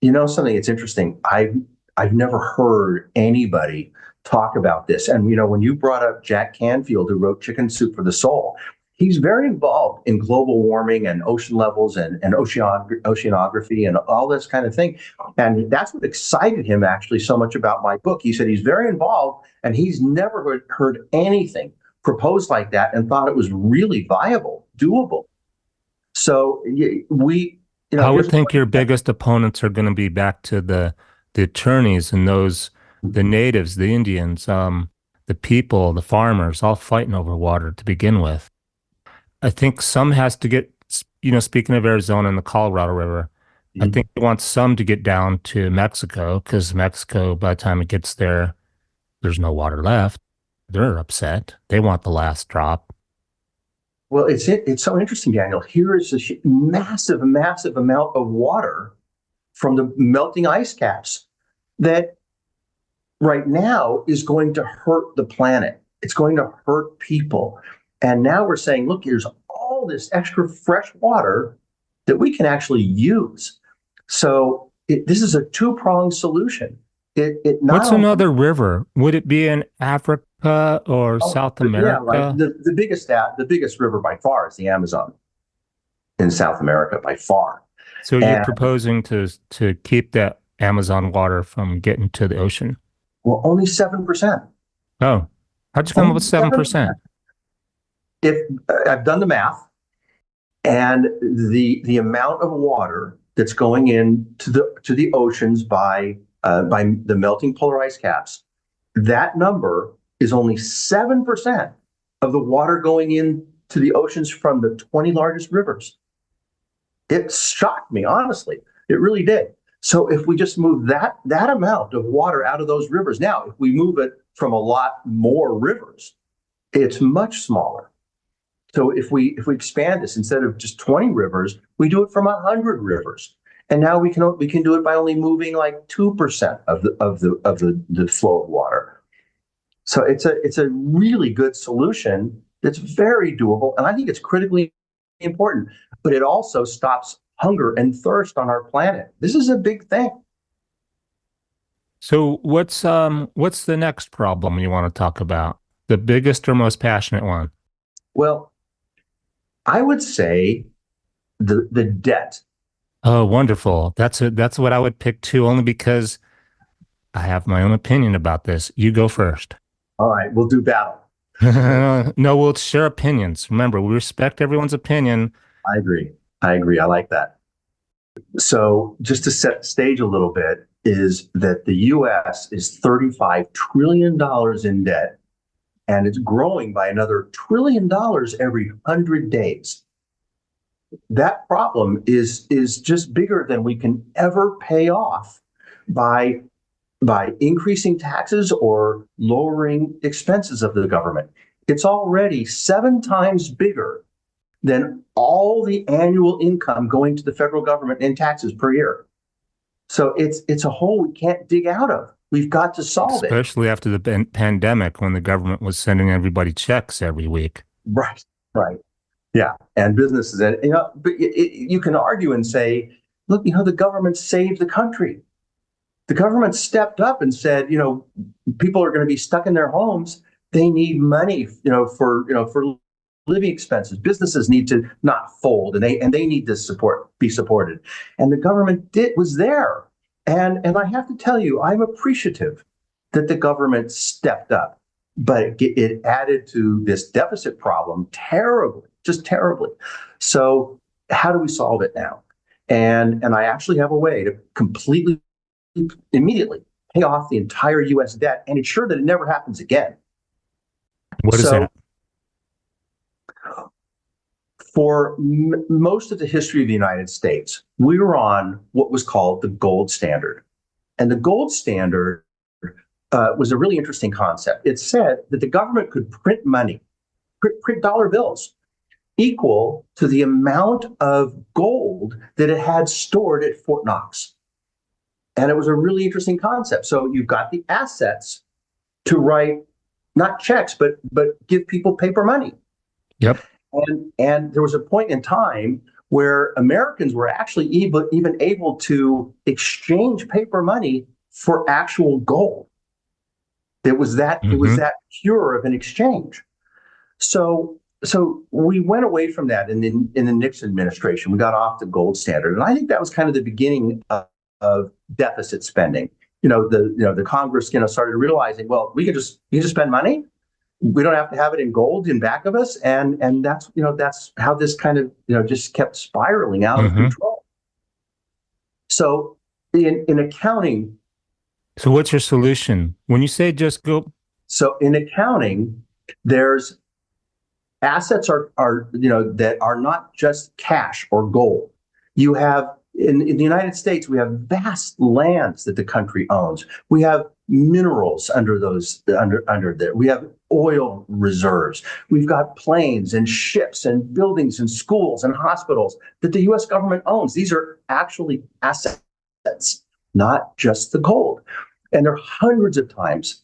something that's interesting. I've never heard anybody talk about this. And when you brought up Jack Canfield, who wrote Chicken Soup for the Soul, he's very involved in global warming and ocean levels and oceanography and all this kind of thing. And that's what excited him actually so much about my book. He said he's very involved and he's never heard anything proposed like that and thought it was really viable, doable. So I would here's think your biggest opponents are going to be back to the attorneys and the natives, the Indians, the people, the farmers, all fighting over water to begin with. I think some has to get, speaking of Arizona and the Colorado River, I think they want some to get down to Mexico because Mexico, by the time it gets there, there's no water left. They're upset. They want the last drop. Well, it's so interesting, Daniel. Here is this massive, massive amount of water from the melting ice caps that right now is going to hurt the planet. It's going to hurt people. And now we're saying, look, here's all this extra fresh water that we can actually use. So this is a two-pronged solution. It not What's only, another river? Would it be in Africa or South yeah, right. America? The biggest river by far is the Amazon in South America by far. So you're And proposing to keep that Amazon water from getting to the ocean? well, only 7%. Oh, how'd you come up Only with 7%? 7%. If I've done the math, and the amount of water that's going into the oceans by the melting polar ice caps, that number is only 7% of the water going into the oceans from the 20 largest rivers. It shocked me, honestly. It really did. So if we just move that amount of water out of those rivers, now if we move it from a lot more rivers, it's much smaller. So if we expand this, instead of just 20 rivers, we do it from 100 rivers. And now we can do it by only moving like 2% of the flow of water. So it's a really good solution that's very doable, and I think it's critically important. But it also stops hunger and thirst on our planet. This is a big thing. So what's the next problem you want to talk about? The biggest or most passionate one? Well, I would say the debt. Oh, wonderful. That's what I would pick too, only because I have my own opinion about this. You go first. All right, we'll do battle. No, we'll share opinions. Remember, we respect everyone's opinion. I agree. I agree. I like that. So, just to set the stage a little bit, is that the US is $35 trillion in debt, and it's growing by another $1 trillion every 100 days. That problem is just bigger than we can ever pay off by increasing taxes or lowering expenses of the government. It's already 7 times bigger than all the annual income going to the federal government in taxes per year. So it's a hole we can't dig out of. We've got to solve it. Especially after the pandemic when the government was sending everybody checks every week. Right. Right. Yeah. And businesses, and but you can argue and say, look, the government saved the country. The government stepped up and said, people are going to be stuck in their homes. They need money, for living expenses. Businesses need to not fold, and they need to be supported. And the government was there. And I have to tell you, I'm appreciative that the government stepped up, but it added to this deficit problem terribly, just terribly. So how do we solve it now? And I actually have a way to completely immediately pay off the entire U.S. debt and ensure that it never happens again. What is So, that? for most of the history of the United States, we were on what was called the gold standard. And the gold standard was a really interesting concept. It said that the government could print money, print dollar bills equal to the amount of gold that it had stored at Fort Knox. And it was a really interesting concept. So you've got the assets to write not checks, but give people paper money. Yep. And there was a point in time where Americans were actually even able to exchange paper money for actual gold. It was that pure of an exchange. So we went away from that in the Nixon administration. We got off the gold standard, and I think that was kind of the beginning of deficit spending. The Congress started realizing, well, we can just spend money. We don't have to have it in gold in back of us, and that's how this kind of just kept spiraling out of control. So in accounting. So what's your solution when you say just go? So in accounting, there's assets are that are not just cash or gold. You have in the United States, we have vast lands that the country owns. We have minerals under there. We have oil reserves. We've got planes and ships and buildings and schools and hospitals that the U.S. government owns. These are actually assets, not just the gold. And they're hundreds of times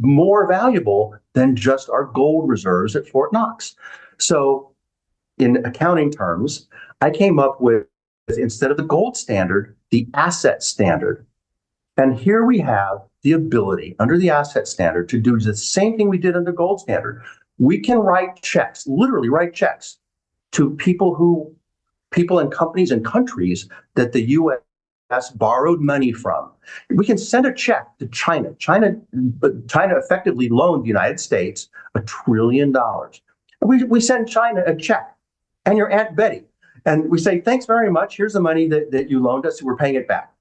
more valuable than just our gold reserves at Fort Knox. So in accounting terms, I came up with, instead of the gold standard, the asset standard. And here we have the ability under the asset standard to do the same thing we did under gold standard. We can write checks, literally write checks to people and companies and countries that the U.S. borrowed money from. We can send a check to China. China effectively loaned the United States $1 trillion. We send China a check and your Aunt Betty, and we say, thanks very much. Here's the money that you loaned us. We're paying it back.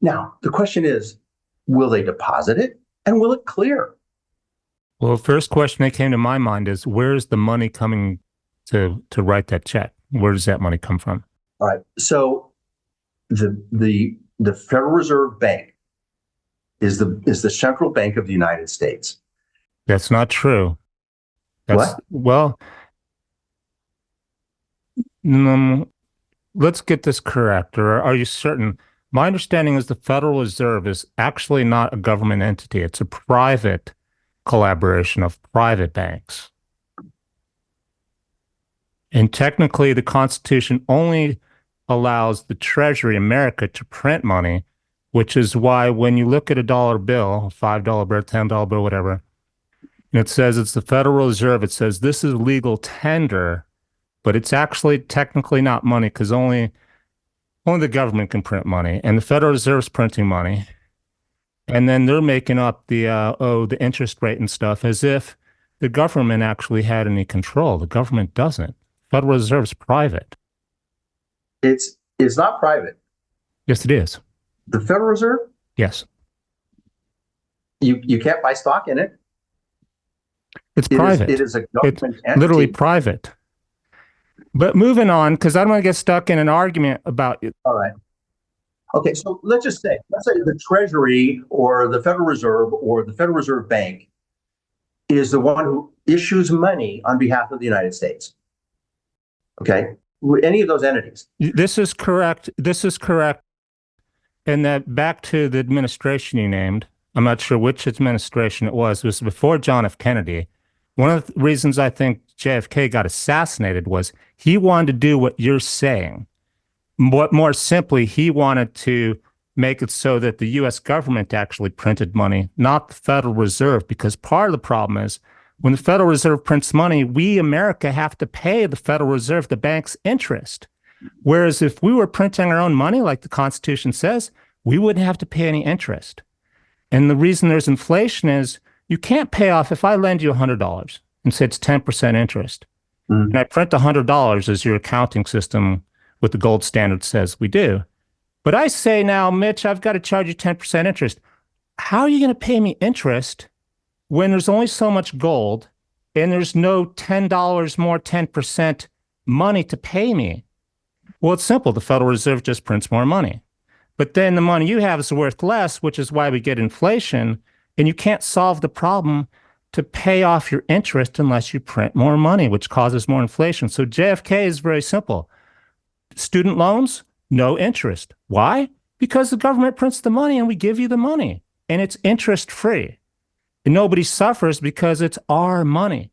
Now, the question is, will they deposit it and will it clear? Well, the first question that came to my mind is, where's the money coming to write that check? Where does that money come from? All right. So the Federal Reserve Bank is the central bank of the United States. That's not true. What? Well, let's get this correct. Or are you certain? My understanding is the Federal Reserve is actually not a government entity. It's a private collaboration of private banks. And technically, the Constitution only allows the Treasury, America, to print money, which is why when you look at a dollar bill, $5 bill, $10 bill, whatever, and it says it's the Federal Reserve, it says this is legal tender, but it's actually technically not money because only the government can print money, and the Federal Reserve is printing money. And then they're making up the interest rate and stuff as if the government actually had any control. The government doesn't. Federal Reserve's private. It's not private. Yes, it is. The Federal Reserve, Yes. you can't buy stock in it. It's private. It is a It's government entity. literally private. But moving on, because I don't want to get stuck in an argument about it. All right. Okay, so let's say the Treasury or the Federal Reserve or the Federal Reserve Bank is the one who issues money on behalf of the United States. Okay, any of those entities. This is correct. This is correct. And that back to the administration you named, I'm not sure which administration it was before John F. Kennedy. One of the reasons I think JFK got assassinated was he wanted to do what you're saying. What more simply, he wanted to make it so that the US government actually printed money, not the Federal Reserve, because part of the problem is when the Federal Reserve prints money, we, America, have to pay the Federal Reserve, the bank's interest. Whereas if we were printing our own money, like the Constitution says, we wouldn't have to pay any interest. And the reason there's inflation is you can't pay off, if I lend you $100 and say it's 10% interest, and I print $100 as your accounting system with the gold standard says we do. But I say now, Mitch, I've got to charge you 10% interest. How are you going to pay me interest when there's only so much gold and there's no $10 more 10% money to pay me? Well, it's simple. The Federal Reserve just prints more money. But then the money you have is worth less, which is why we get inflation. And you can't solve the problem to pay off your interest unless you print more money, which causes more inflation. So JFK is very simple. Student loans, no interest. Why? Because the government prints the money and we give you the money and it's interest free. And nobody suffers because it's our money.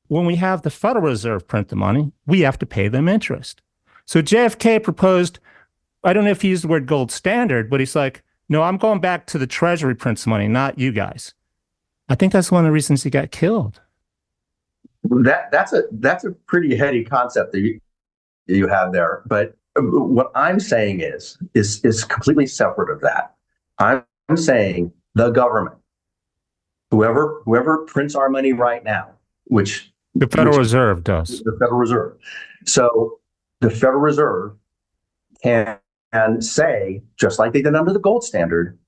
When we have the Federal Reserve print the money, we have to pay them interest. So JFK proposed, I don't know if he used the word gold standard, but he's like, no, I'm going back to the Treasury prints money, not you guys. I think that's one of the reasons he got killed. That's a pretty heady concept that you have there. But what I'm saying is completely separate of that. I'm saying the government, whoever prints our money right now, which the Federal Reserve does. The Federal Reserve. So the Federal Reserve can say, just like they did under the gold standard,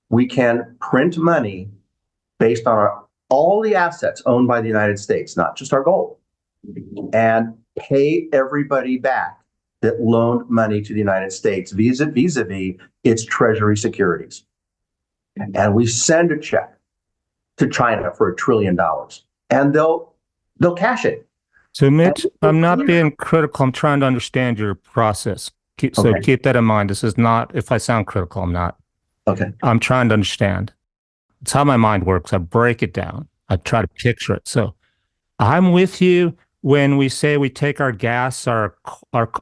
we can print money based on all the assets owned by the United States, not just our gold, and pay everybody back that loaned money to the United States vis-a-vis its Treasury securities. And we send a check to China for $1 trillion, and they'll cash it. So, Mitch, I'm not being critical. I'm trying to understand your process. So keep that in mind. This is not, if I sound critical, I'm not. Okay. I'm trying to understand. It's how my mind works. I break it down. I try to picture it. So I'm with you when we say we take our gas, our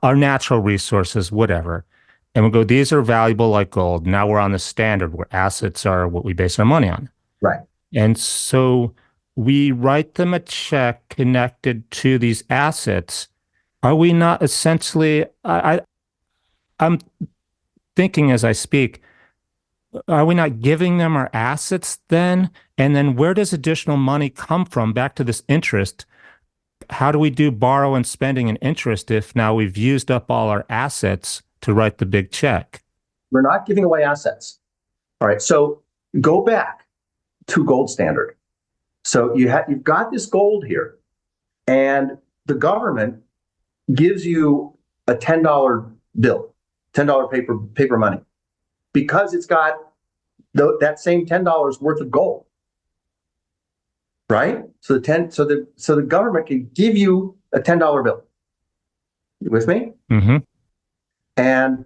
natural resources, whatever, and we go, these are valuable like gold. Now we're on the standard where assets are what we base our money on. Right. And so we write them a check connected to these assets. Are we not essentially, I'm thinking as I speak, are we not giving them our assets then? And then where does additional money come from? Back to this interest. How do we do borrow and spending and interest if now we've used up all our assets to write the big check? We're not giving away assets. All right. So go back to gold standard. So you've got this gold here, and the government gives you a $10 bill, $10 paper money, because it's got that same $10 worth of gold, right? So the government can give you a $10 bill. You with me? Mm-hmm. And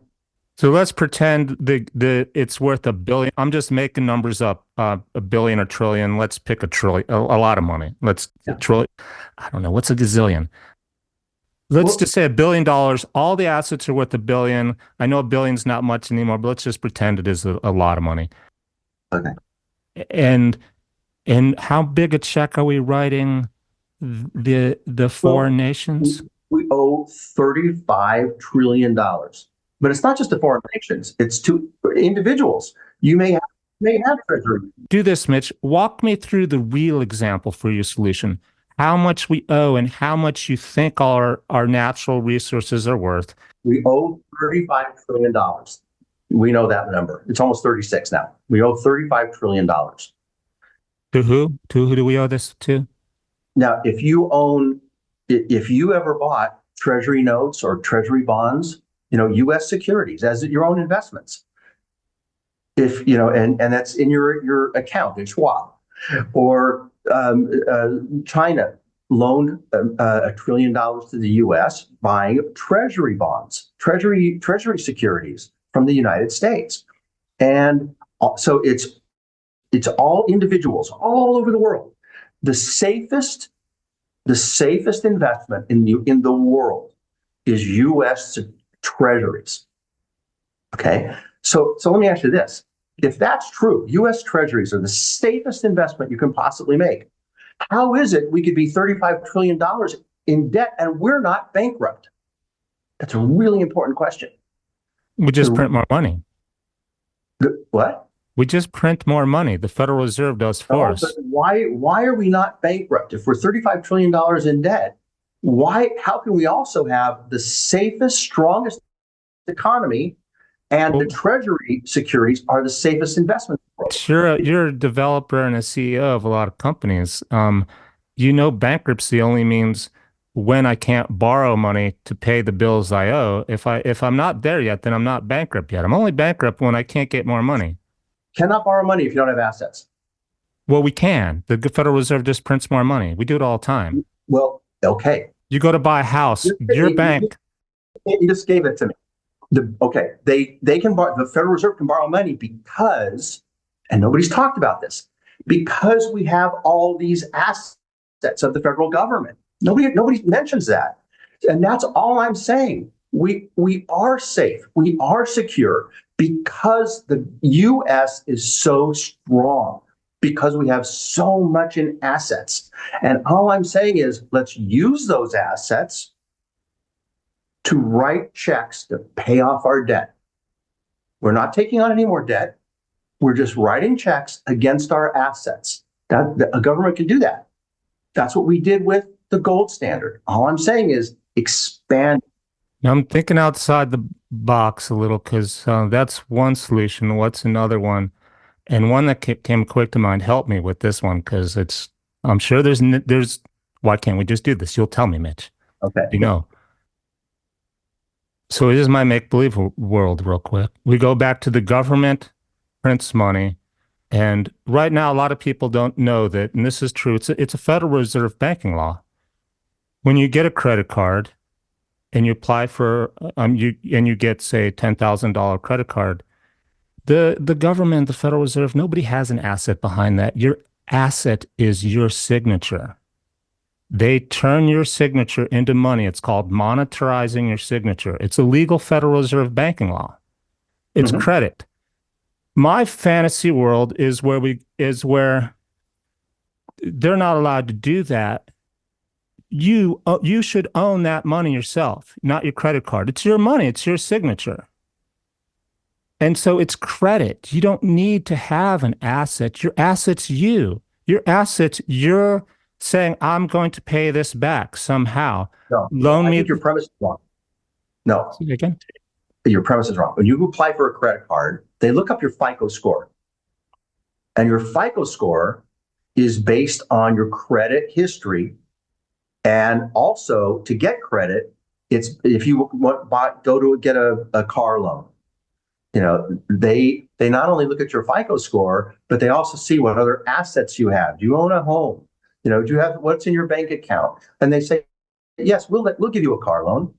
so let's pretend it's worth $1 billion. I'm just making numbers up. $1 billion or trillion. Let's pick a trillion. A lot of money. Trillion. I don't know. What's a gazillion? Let's just say $1 billion. All the assets are worth $1 billion. I know $1 billion's not much anymore, but let's just pretend it is a lot of money. Okay. And how big a check are we writing the foreign nations? We owe $35 trillion. But it's not just to foreign nations. It's to individuals. You may have They have treasury. Do this, Mitch. Walk me through the real example for your solution. How much we owe and how much you think our natural resources are worth. We owe $35 trillion. We know that number. It's almost 36 now. We owe $35 trillion. To who? To who do we owe this to? Now, if you ever bought treasury notes or treasury bonds, U.S. securities as your own investments, if and that's in your account at Schwab, or China loaned $1 trillion to the U.S. buying treasury bonds, treasury securities from the United States, and so it's all individuals all over the world. The safest investment in the world is U.S. treasuries. Okay, so let me ask you this: if that's true, U.S. treasuries are the safest investment you can possibly make. How is it we could be $35 trillion in debt and we're not bankrupt? That's a really important question. We just print more money. What? We just print more money. The Federal Reserve does for us. Why are we not bankrupt? If we're $35 trillion in debt, how can we also have the safest, strongest economy and the treasury securities are the safest investment? You're a developer and a CEO of a lot of companies. Bankruptcy only means when I can't borrow money to pay the bills I owe. If I'm not there yet, then I'm not bankrupt yet. I'm only bankrupt when I can't get more money. Cannot borrow money if you don't have assets. Well, we can. The Federal Reserve just prints more money. We do it all the time. Well, okay. You go to buy a house, your bank. You just gave it to me. They can borrow. The Federal Reserve can borrow money because, and nobody's talked about this, because we have all these assets of the federal government. Nobody mentions that, and that's all I'm saying. We are safe. We are secure because the U.S. is so strong, because we have so much in assets. And all I'm saying is let's use those assets to write checks to pay off our debt. We're not taking on any more debt. We're just writing checks against our assets. A government can do that. That's what we did with the gold standard. All I'm saying is expand. Now, I'm thinking outside the box a little because that's one solution. What's another one? And one that came quick to mind. Help me with this one because I'm sure there's. Why can't we just do this? You'll tell me, Mitch. Okay. So it is my make-believe world real quick. We go back to the government prints money. And right now, a lot of people don't know that, and this is true. It's a Federal Reserve banking law. When you get a credit card and you apply for, you get, say, $10,000 credit card, the government, the Federal Reserve, nobody has an asset behind that. Your asset is your signature. They turn your signature into money. It's called monetarizing your signature. It's a legal Federal Reserve banking law. It's credit. My fantasy world is where they're not allowed to do that. You should own that money yourself, not your credit card. It's your money. It's your signature. And so it's credit. You don't need to have an asset. Your asset's you. Your asset's you're saying, I'm going to pay this back somehow. No, I think your premise is wrong. No. Say it again. Your premise is wrong. When you apply for a credit card, they look up your FICO score. And your FICO score is based on your credit history. And also, to get credit, it's if you go to get a car loan, they not only look at your FICO score, but they also see what other assets you have. Do you own a home? Do you have what's in your bank account? And they say, yes, we'll give you a car loan.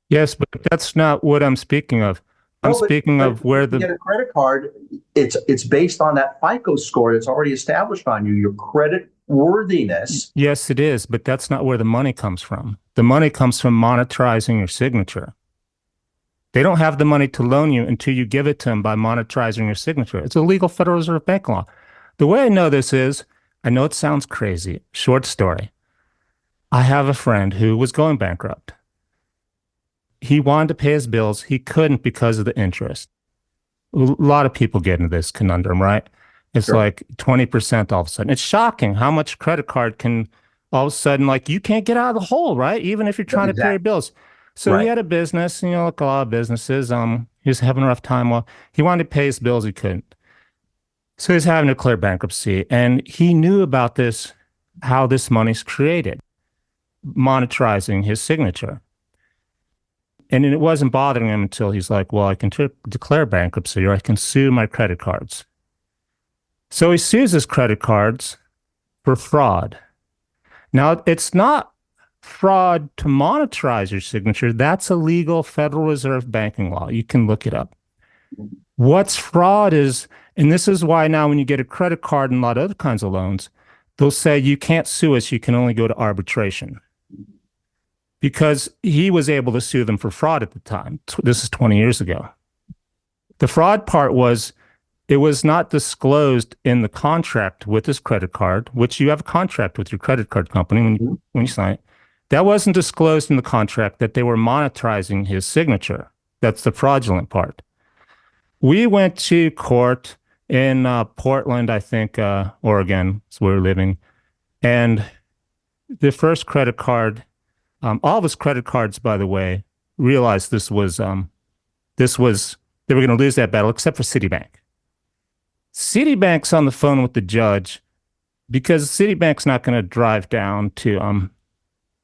Yes, but that's not what I'm speaking of. I'm speaking of where the get a credit card. It's based on that FICO score that's already established on you, your credit worthiness. Yes, it is, but that's not where the money comes from. The money comes from monetizing your signature. They don't have the money to loan you until you give it to them by monetizing your signature. It's a legal Federal Reserve bank law. The way I know this is, I know it sounds crazy. Short story. I have a friend who was going bankrupt. He wanted to pay his bills. He couldn't because of the interest. A lot of people get into this conundrum, right? It's Sure. like 20% all of a sudden. It's shocking how much credit card can all of a sudden, like you can't get out of the hole, right? Even if you're trying to pay your Exactly. bills. So he Right. had a business, like a lot of businesses. He was having a rough time. Well, he wanted to pay his bills, he couldn't. So he's having to declare bankruptcy. And he knew about this, how this money's created, monetizing his signature. And it wasn't bothering him until he's like, well, I can declare bankruptcy or I can sue my credit cards. So he sues his credit cards for fraud. Now, it's not fraud to monetize your signature. That's illegal Federal Reserve banking law. You can look it up. What's fraud is, and this is why now when you get a credit card and a lot of other kinds of loans, they'll say you can't sue us, you can only go to arbitration. Because he was able to sue them for fraud at the time. This is 20 years ago. The fraud part was it was not disclosed in the contract with his credit card, which you have a contract with your credit card company when you sign it. That wasn't disclosed in the contract that they were monetizing his signature. That's the fraudulent part. We went to court in Portland, I think, Oregon, is where we're living. And the first credit card, all of his credit cards, by the way, realized this was, they were going to lose that battle, except for Citibank. Citibank's on the phone with the judge because Citibank's not going to drive down to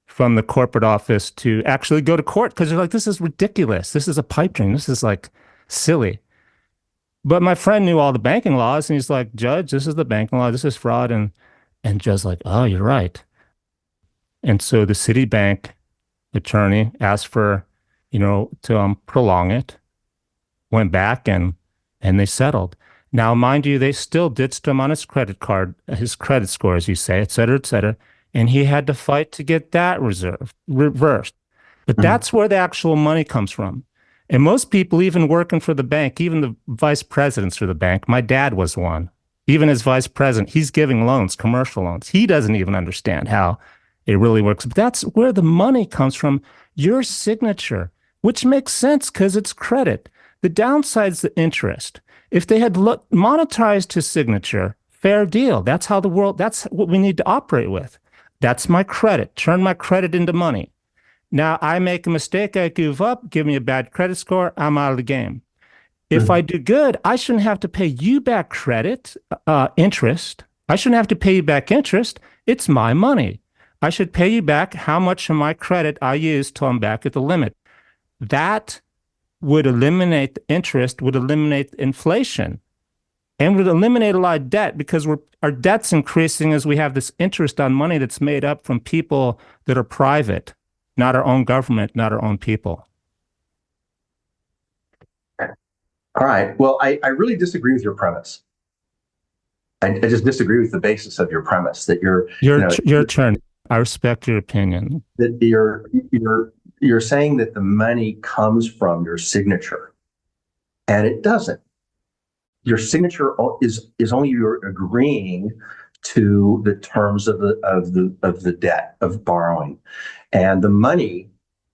from the corporate office to actually go to court because they're like, this is ridiculous. This is a pipe dream. This is like silly. But my friend knew all the banking laws, and he's like, Judge, this is the banking law. This is fraud. And Judge's like, oh, you're right. And so the Citibank attorney asked for, to prolong it, went back and they settled. Now, mind you, they still ditched him on his credit card, his credit score, as you say, et cetera, et cetera. And he had to fight to get that reversed. But that's where the actual money comes from. And most people, even working for the bank, even the vice presidents for the bank, my dad was one, even as vice president, he's giving loans, commercial loans. He doesn't even understand how it really works. But that's where the money comes from, your signature, which makes sense because it's credit. The downside is the interest. If they had monetized his signature, fair deal. That's how the world, that's what we need to operate with. That's my credit. Turn my credit into money. Now I make a mistake, I give up, give me a bad credit score, I'm out of the game. If I do good, I shouldn't have to pay you back interest. I shouldn't have to pay you back interest. It's my money. I should pay you back how much of my credit I used till I'm back at the limit. That would eliminate the interest, would eliminate inflation, and would eliminate a lot of debt because our debt's increasing as we have this interest on money that's made up from people that are private, not our own government, not our own people. All right. Well, I really disagree with your premise. I just disagree with the basis of your premise that your turn. I respect your opinion. That you're saying that the money comes from your signature, and it doesn't. Your signature is only you're agreeing to the terms of the debt of borrowing, and the money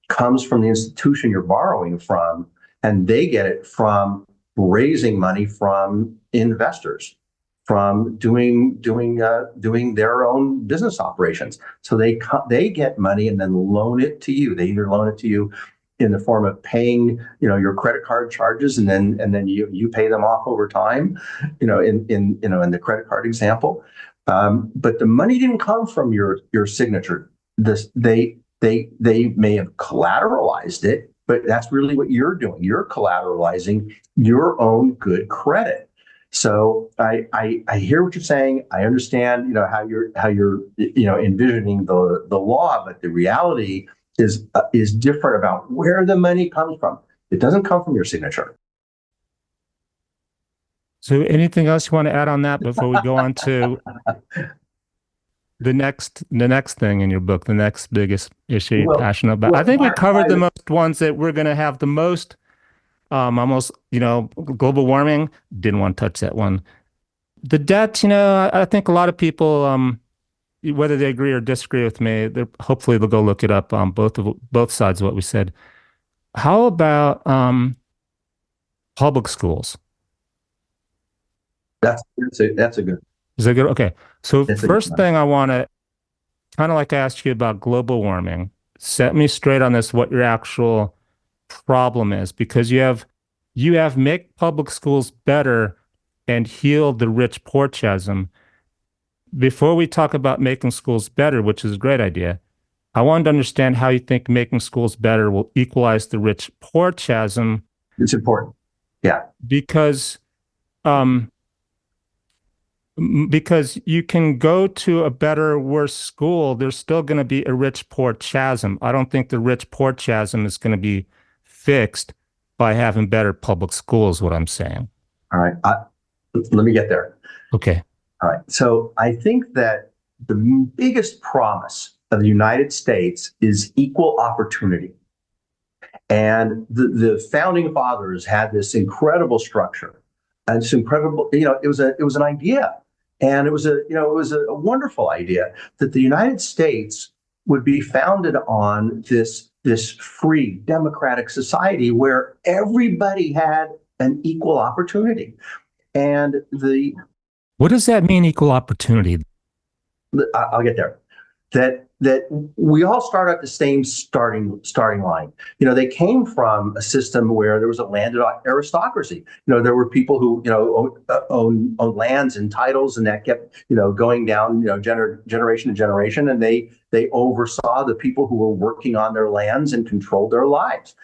comes from the institution you're borrowing from, and they get it from raising money from investors, from doing their own business operations. So they get money and then loan it to you. They either loan it to you in the form of paying, your credit card charges, and then you pay them off over time, in the credit card example. But the money didn't come from your signature. They may have collateralized it, but that's really what you're doing. You're collateralizing your own good credit. So I hear what you're saying. I understand, how you're envisioning the law, but the reality is different about where the money comes from. It doesn't come from your signature. So anything else you want to add on that before we go on to the next thing in your book, the next biggest issue you're passionate about? I think we covered the most ones that we're going to have the most, almost, global warming. Didn't want to touch that one. The debt, I think a lot of people, whether they agree or disagree with me, hopefully they'll go look it up on both sides of what we said. How about public schools? That's a good Is that good? Okay. So that's a good first one. thing I want to kind of like ask you about global warming. Set me straight on this, what your actual problem is, because you have make public schools better and heal the rich poor chasm. Before we talk about making schools better, which is a great idea, I wanted to understand how you think making schools better will equalize the rich poor chasm It's important. Yeah. because um because you can go to a better, worse school, there's still going to be a rich poor chasm. I don't think the rich poor chasm is going to be fixed by having better public schools, what I'm saying. All right. Let me get there. Okay. All right. So I think that the biggest promise of the United States is equal opportunity. And the founding fathers had this incredible structure. And it's incredible, it was an idea. And it was a wonderful idea that the United States would be founded on this free democratic society where everybody had an equal opportunity. And What does that mean, equal opportunity? I'll get there. That we all start at the same starting line. They came from a system where there was a landed aristocracy. There were people who own lands and titles, and that kept going down generation to generation, and they oversaw the people who were working on their lands and controlled their lives.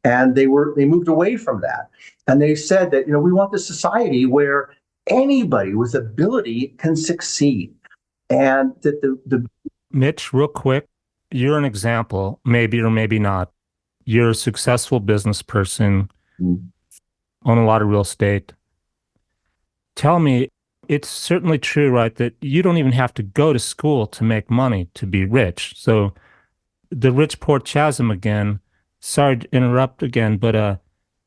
And they moved away from that, and they said that we want this society where anybody with ability can succeed, and that the Mitch, real quick, you're an example, maybe or maybe not. You're a successful business person, own a lot of real estate. Tell me, it's certainly true, right, that you don't even have to go to school to make money to be rich. So the rich poor chasm again, sorry to interrupt again, but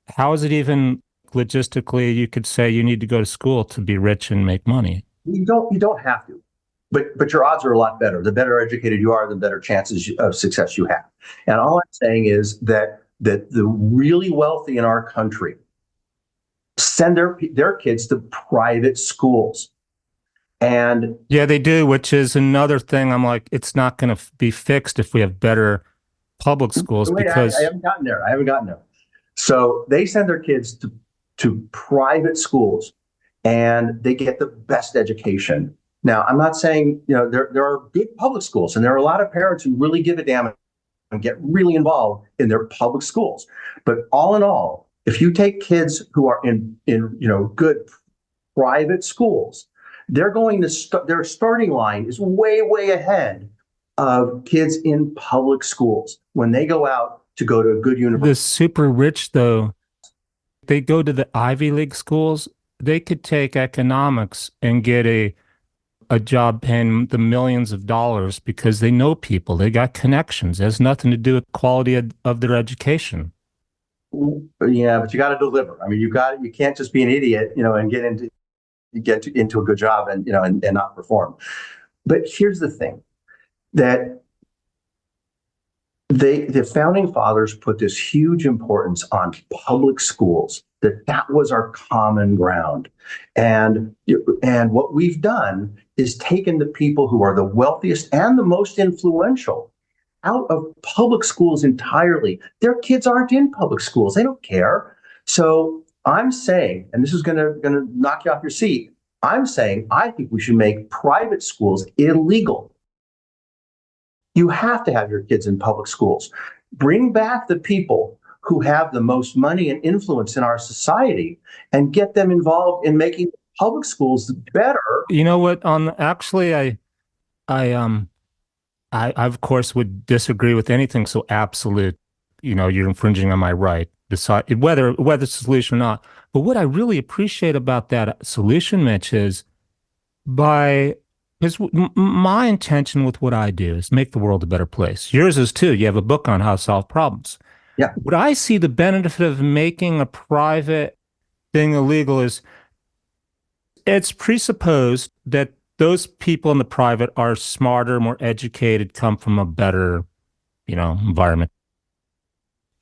how is it even logistically you could say you need to go to school to be rich and make money? you don't have to, but your odds are a lot better. The better educated you are, the better chances of success you have. And all I'm saying is that the really wealthy in our country send their kids to private schools. And Yeah, they do, which is another thing. I'm like, it's not going to be fixed if we have better public schools wait, I because haven't gotten there. I haven't gotten there. So they send their kids to private schools, and they get the best education. Now, I'm not saying there are good public schools, and there are a lot of parents who really give a damn and get really involved in their public schools. But all in all, if you take kids who are in good private schools, they're going to their starting line is way ahead of kids in public schools when they go out to go to a good university. the super rich, though, they go to the Ivy League schools. They could take economics and get a job paying the millions of dollars because they know people. They got connections. It has nothing to do with quality of their education. Yeah, but you got to deliver. I mean, you can't just be an idiot, and get into a good job and not perform. But here's the thing, that the founding fathers put this huge importance on public schools, that was our common ground. And what we've done is taken the people who are the wealthiest and the most influential out of public schools entirely. Their kids aren't in public schools. They don't care. So I'm saying, and this is gonna knock you off your seat, I'm saying I think we should make private schools illegal. You have to have your kids in public schools. Bring back the people who have the most money and influence in our society and get them involved in making public schools better. You know what? On actually, I of course would disagree with anything so absolute. You're infringing on my right, decide whether it's a solution or not. But what I really appreciate about that solution, Mitch, is by because my intention with what I do is make the world a better place. Yours is too. You have a book on how to solve problems. Yeah. What I see the benefit of making a private thing illegal is it's presupposed that those people in the private are smarter, more educated, come from a better, environment.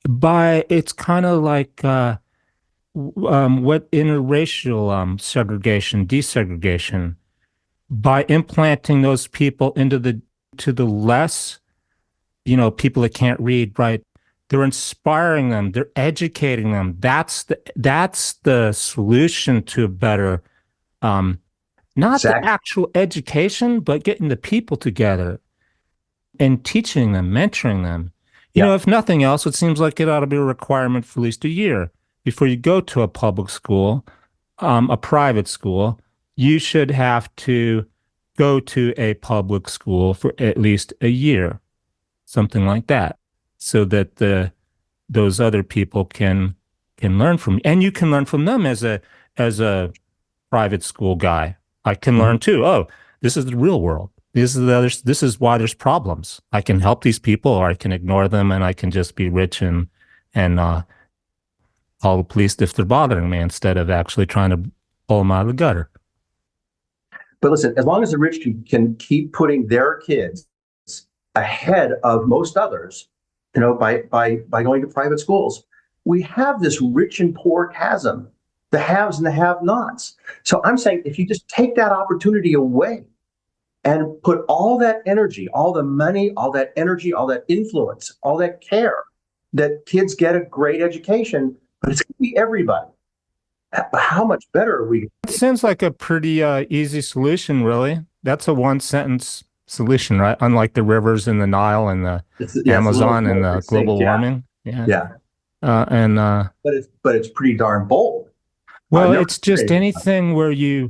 It's kind of like what interracial segregation, desegregation, by implanting those people into the to the less, people that can't read, right? They're inspiring them, they're educating them. That's the solution to a better, um, not the Exactly. actual education, but getting the people together and teaching them, mentoring them. Yeah. If nothing else, it seems like it ought to be a requirement for at least a year before you go to a public school, a private school. You should have to go to a public school for at least a year, something like that, so that those other people can learn from you, and you can learn from them as a private school guy. I can Mhm. learn too. Oh, this is the real world. This is why there's problems. I can help these people, or I can ignore them, and I can just be rich and call the police if they're bothering me instead of actually trying to pull them out of the gutter. But listen, as long as the rich can keep putting their kids ahead of most others, by going to private schools, we have this rich and poor chasm, the haves and the have-nots. So I'm saying if you just take that opportunity away and put all that energy, all the money, all that energy, all that influence, all that care that kids get a great education, but it's going to be everybody. How much better are we? It seems like a pretty easy solution, really. That's a one sentence solution, right? Unlike the rivers and the Nile and the Yeah, it's a little Amazon and more the succinct. global Yeah, warming. Yeah. yeah, And but it's pretty darn bold. I've Well, never it's heard just anything like anything where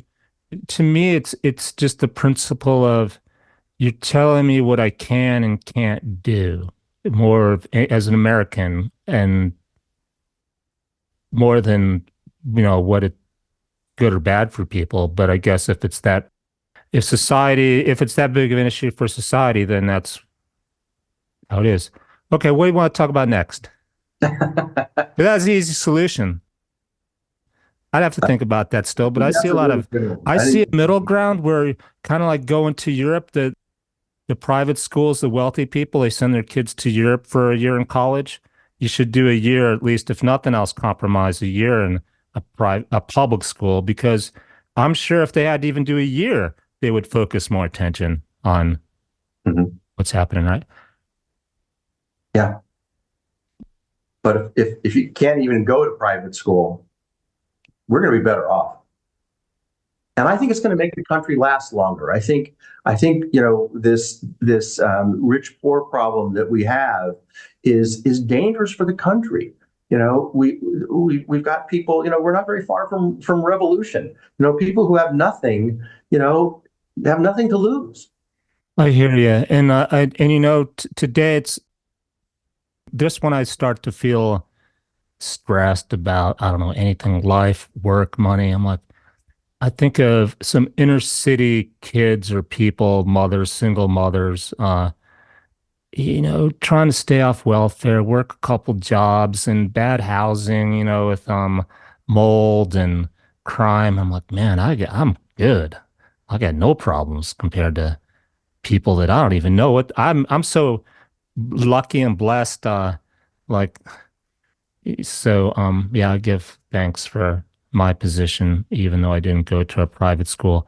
to me, it's just the principle of you're telling me what I can and can't do more as an American, and more than, what it good or bad for people. But I guess if it's that big of an issue for society, then that's how it is. Okay, what do you want to talk about next? that. But that's the easy solution. I'd have to think about that still, but That's a really good one. I I see think. a middle ground where kind of like going to Europe, the private schools, the wealthy people, they send their kids to Europe for a year in college. You should do a year at least, if nothing else, compromise a year in a public school, because I'm sure if they had to even do a year, they would focus more attention on Mhm. what's happening, right? Yeah, but if you can't even go to private school, we're going to be better off. And I think it's going to make the country last longer. I think this rich poor problem that we have is dangerous for the country. We've got people. We're not very far from revolution. People who have nothing. Have nothing to lose. I hear you, and today it's just when I start to feel stressed about, I don't know, anything, life, work, money. I'm like, I think of some inner city kids or people, mothers, single mothers, trying to stay off welfare, work a couple jobs and bad housing, with mold and crime. I'm like, man, I'm good. I got no problems compared to people that I don't even know what I'm so lucky and blessed. Like yeah, I give thanks for my position, even though I didn't go to a private school.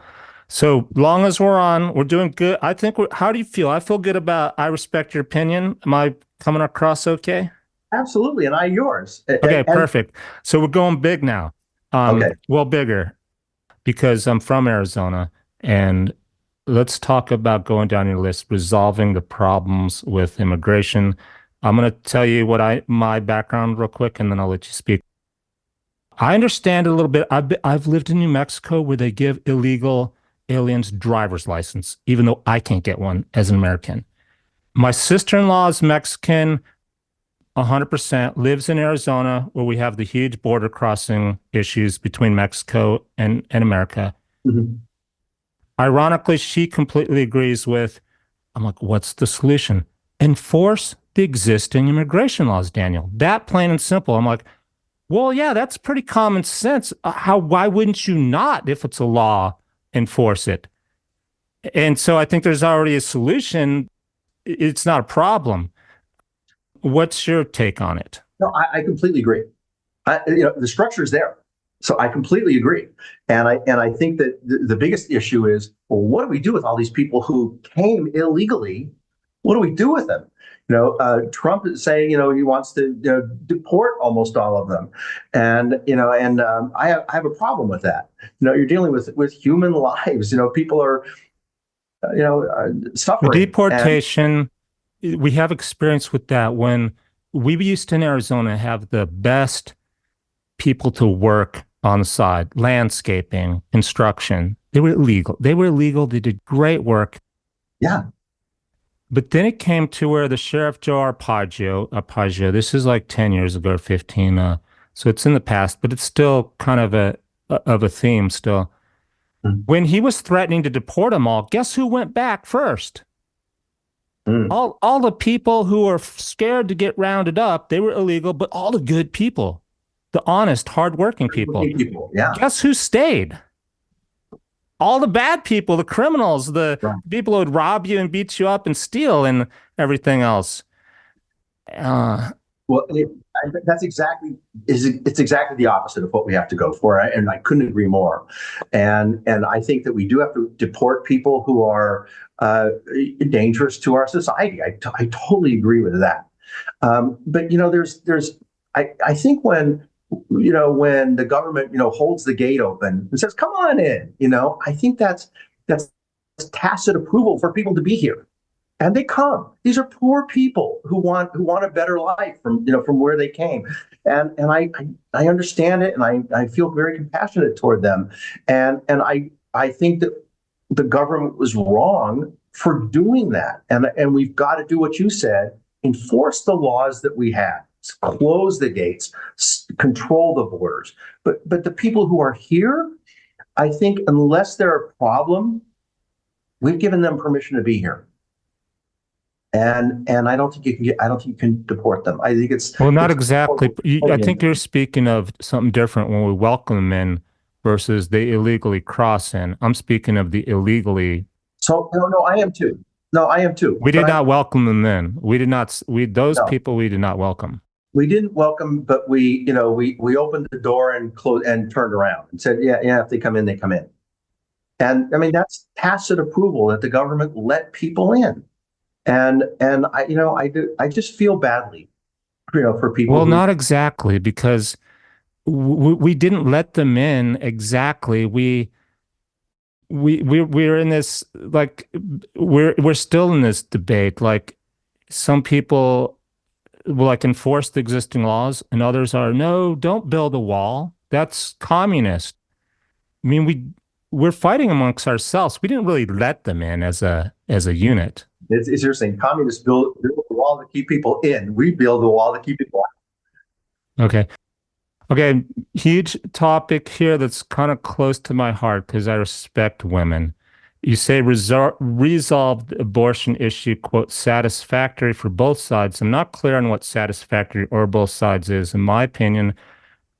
So long as we're doing good. I think how do you feel? I feel good I respect your opinion. Am I coming across okay? Absolutely, and I yours. Okay, And perfect. So we're going big now. okay, Well, bigger because I'm from Arizona, and let's talk about going down your list, resolving the problems with immigration. I'm going to tell you my background real quick, and then I'll let you speak. I understand a little bit. I've lived in New Mexico where they give illegal aliens driver's license, even though I can't get one as an American. My sister-in-law is Mexican, 100%, lives in Arizona, where we have the huge border crossing issues between Mexico and America. mhm. Ironically, she completely agrees with, I'm like, what's the solution? Enforce the existing immigration laws, Daniel. That plain and simple. I'm like, well, yeah, that's pretty common sense. Why wouldn't you not, if it's a law, enforce it? And so I think there's already a solution. It's not a problem. What's your take on it? No, I completely agree. The structure is there. So I completely agree. And I think that the biggest issue is, well, what do we do with all these people who came illegally? What do we do with them? Trump is saying, he wants to deport almost all of them. And I have a problem with that. You're dealing with human lives. People are, The suffering. And deportation, we have experience with that when we used to in Arizona have the best people to work on the side, landscaping, construction. They were illegal. They were illegal. They did great work. yeah, But then it came to where the Sheriff Joe Arpaggio, this is like 10 years ago, or 15. So it's in the past, but it's still kind of a theme still. mm, When he was threatening to deport them all, guess who went back first? mm, All the people who were scared to get rounded up, they were illegal, but all the good people, the honest, hardworking people, people, yeah, guess who stayed? All the bad people, the criminals, the right. people who would rob you and beat you up and steal and everything else. Uh, Well, that's exactly it's exactly the opposite of what we have to go for, and I couldn't agree more. And I think that we do have to deport people who are dangerous to our society. I totally agree with that. But there's I think when the government holds the gate open and says, "Come on in," I think that's tacit approval for people to be here. And they come. These are poor people who want a better life from where they came, and I understand it, and I feel very compassionate toward them, and I think that the government was wrong for doing that, and we've got to do what you said: enforce the laws that we have, close the gates, control the borders. But the people who are here, I think, unless they're a problem, we've given them permission to be here. And I don't think I don't think you can deport them. I think well, not it's exactly. I think totally. you're speaking of something different when we welcome them in versus they illegally cross in. I'm speaking of the illegally. So no, I am too. No, I am too. We But did not welcome them in. We did not. Those no, people we did not welcome. we didn't welcome, but we opened the door and closed and turned around and said, yeah, yeah, if they come in, they come in. And I mean, that's tacit approval that the government let people in. And I just feel badly, for people Well, who. not exactly because we didn't let them in exactly. We're in this like we're still in this debate. Like some people will like enforce the existing laws, and others are no, don't build a wall. That's communist. I mean, we're fighting amongst ourselves. We didn't really let them in as a unit. It's you're saying communists build a wall to keep people in. We build a wall to keep people Okay. Okay. Huge topic here that's kind of close to my heart because I respect women. You say resolve the abortion issue, quote, satisfactory for both sides. I'm not clear on what satisfactory or both sides is. In my opinion,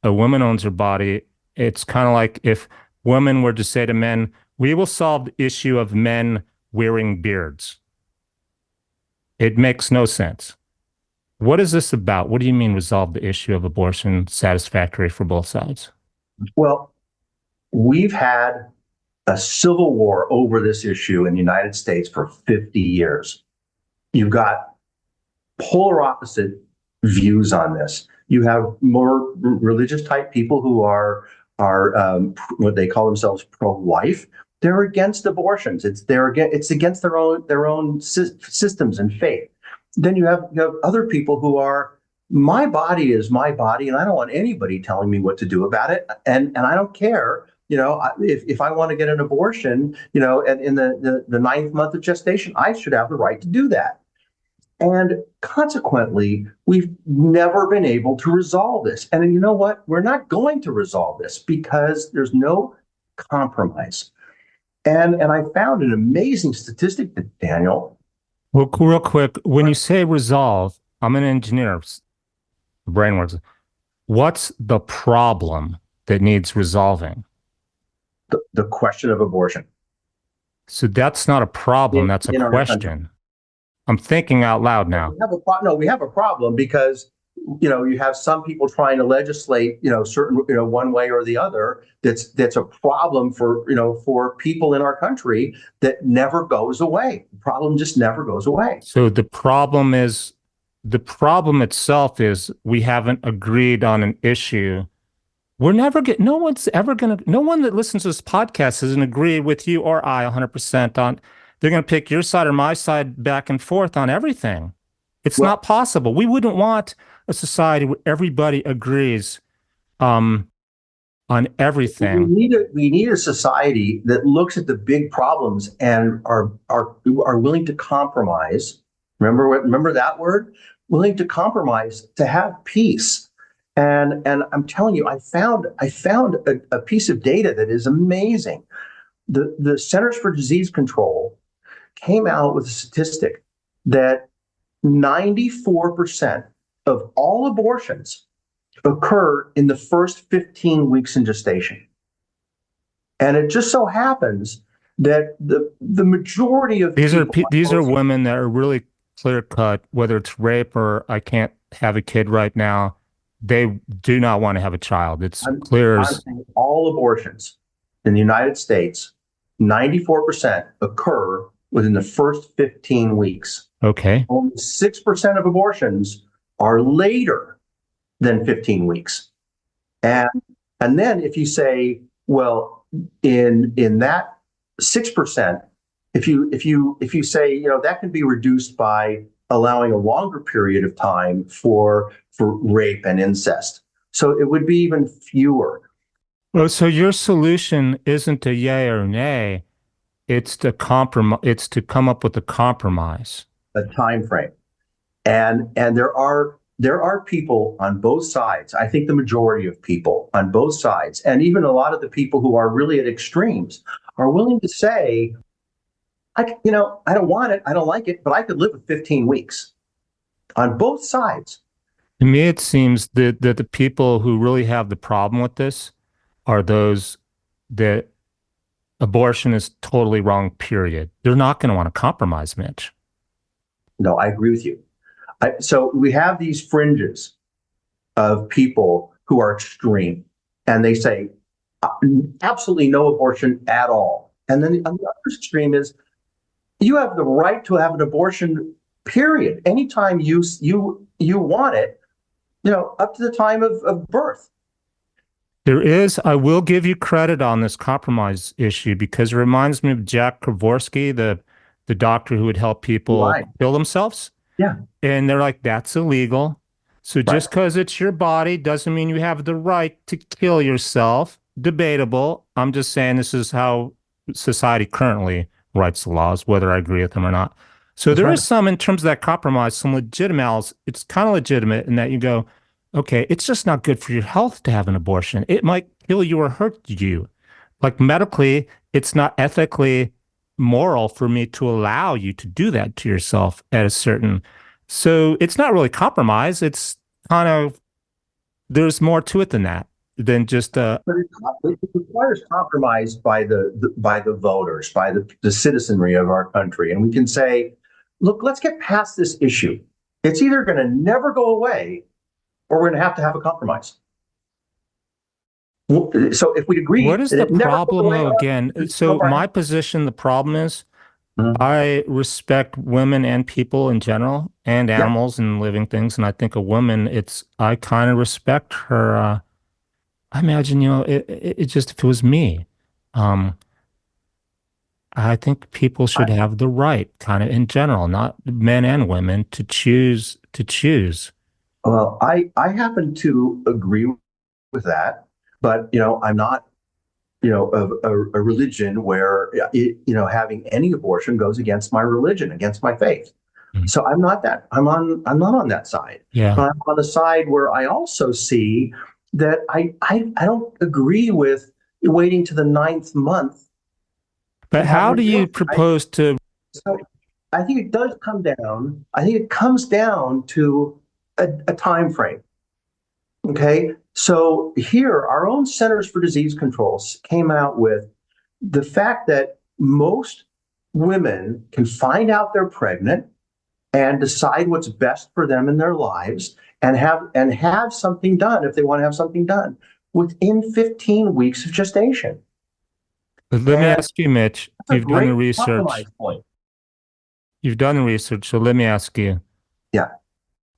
a woman owns her body. It's kind of like if women were to say to men, we will solve the issue of men wearing beards. It makes no sense. What is this about? What do you mean resolve the issue of abortion satisfactory for both sides? out. Well, we've had a civil war over this issue in the United States for 50 years. You've got polar opposite views on this. You have more religious type people who are what they call themselves pro-life. They're against abortions. It's against their own systems and faith. Then you have other people who are, my body is my body, and I don't want anybody telling me what to do about it, and I don't care. If I want to get an abortion, and in the ninth month of gestation, I should have the right to do that. And consequently, we've never been able to resolve this. And you know what? We're not going to resolve this because there's no compromise. And I found an amazing statistic, Daniel. Well, real quick, when you say resolve, I'm an engineer, brain works. What's the problem that needs resolving? The question of abortion So that's not a problem, that's a in our country. question. I'm thinking out loud now. We have a problem because you have some people trying to legislate, certain, one way or the other. That's a problem for people in our country that never goes away. The problem just never goes away. So the problem itself is we haven't agreed on an issue. No one's ever going to, no one that listens to this podcast isn't agree with you or I 100% on, they're going to pick your side or my side back and forth on everything. It's Well, not possible. We wouldn't want a society where everybody agrees um, on everything. we need a society that looks at the big problems and are willing to compromise. Remember that word? Willing to compromise to have peace. And I'm telling you, I found a piece of data that is amazing. The Centers for Disease Control came out with a statistic that 94% of all abortions occur in the first 15 weeks in gestation. And it just so happens that the majority of These are women that are really clear cut, whether it's rape or I can't have a kid right now. They do not want to have a child. It's clear as all abortions in the United States, 94% occur within the first 15 weeks. okay. Only 6% of abortions are later than 15 weeks. And then if you say, well, in that 6%, if you say, that can be reduced by allowing a longer period of time for rape and incest. So it would be even fewer. Well, so your solution isn't a yay or nay. It's to compromise. It's to come up with a compromise. A time frame. And there are people on both sides. I think the majority of people on both sides, and even a lot of the people who are really at extremes, are willing to say, I don't want it, I don't like it, but I could live with 15 weeks on both sides. To me, it seems that the people who really have the problem with this are those that abortion is totally wrong, period. They're not going to want to compromise, Mitch. No, I agree with you. So we have these fringes of people who are extreme, and they say absolutely no abortion at all. And then the other extreme is you have the right to have an abortion, period, anytime you want it, up to the time of birth. I will give you credit on this compromise issue because it reminds me of Jack Kowarski, the doctor who would help people kill themselves. Yeah. And they're like, that's illegal. So just Right. because it's your body doesn't mean you have the right to kill yourself. Debatable. I'm just saying this is how society currently writes the laws, whether I agree with them or not. So That's there right. is some, in terms of that compromise, some legitimate, it's kind of legitimate in that you go, okay, it's just not good for your health to have an abortion. It might kill you or hurt you. Like medically, it's not ethically moral for me to allow you to do that to yourself at a certain. So it's not really compromise. It's kind of, there's more to it than that, than just But it requires compromise by the voters, by the citizenry of our country. And we can say, look, let's get past this issue. It's either going to never go away or we're going to have a compromise. So if we agree, what is the problem though, again? So my position, the problem is I respect women and people in general and animals and living things. And I think a woman, I kind of respect her. I imagine, it just, if it was me, I think people should have the right, kind of in general, not men and women, to choose. Well, I happen to agree with that, but I'm not of a religion where having any abortion goes against my religion, against my faith. So I'm not on that side. Yeah. But I'm on the side where I also see that I don't agree with waiting to the 9th month. But how do you propose to? So I think it does come down. I think it comes down to a time frame. Okay. So here, our own Centers for Disease Control came out with the fact that most women can find out they're pregnant and decide what's best for them in their lives and have something done if they want to have something done within 15 weeks of gestation. But let me And ask you, Mitch, that's a great compromise point. you've done the research, so let me ask you. Yeah.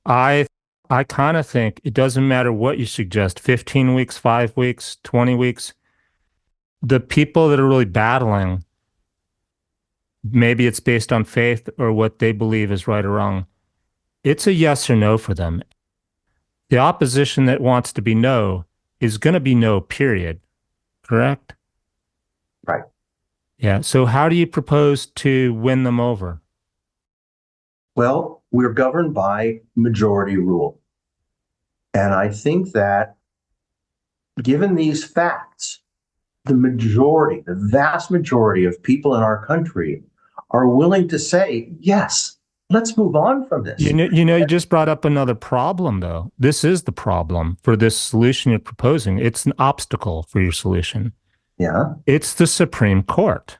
I I kind of think it doesn't matter what you suggest, 15 weeks, 5 weeks, 20 weeks. The people that are really battling, maybe it's based on faith or what they believe is right or wrong. It's a yes or no for them. The opposition that wants to be no is going to be no, period. Correct? Right. Yeah. So how do you propose to win them over? Well, we're governed by majority rule. And I think that given these facts, the vast majority of people in our country are willing to say, yes, let's move on from this. You just brought up another problem, though. This is the problem for this solution you're proposing. It's an obstacle for your solution. Yeah. It's the Supreme Court.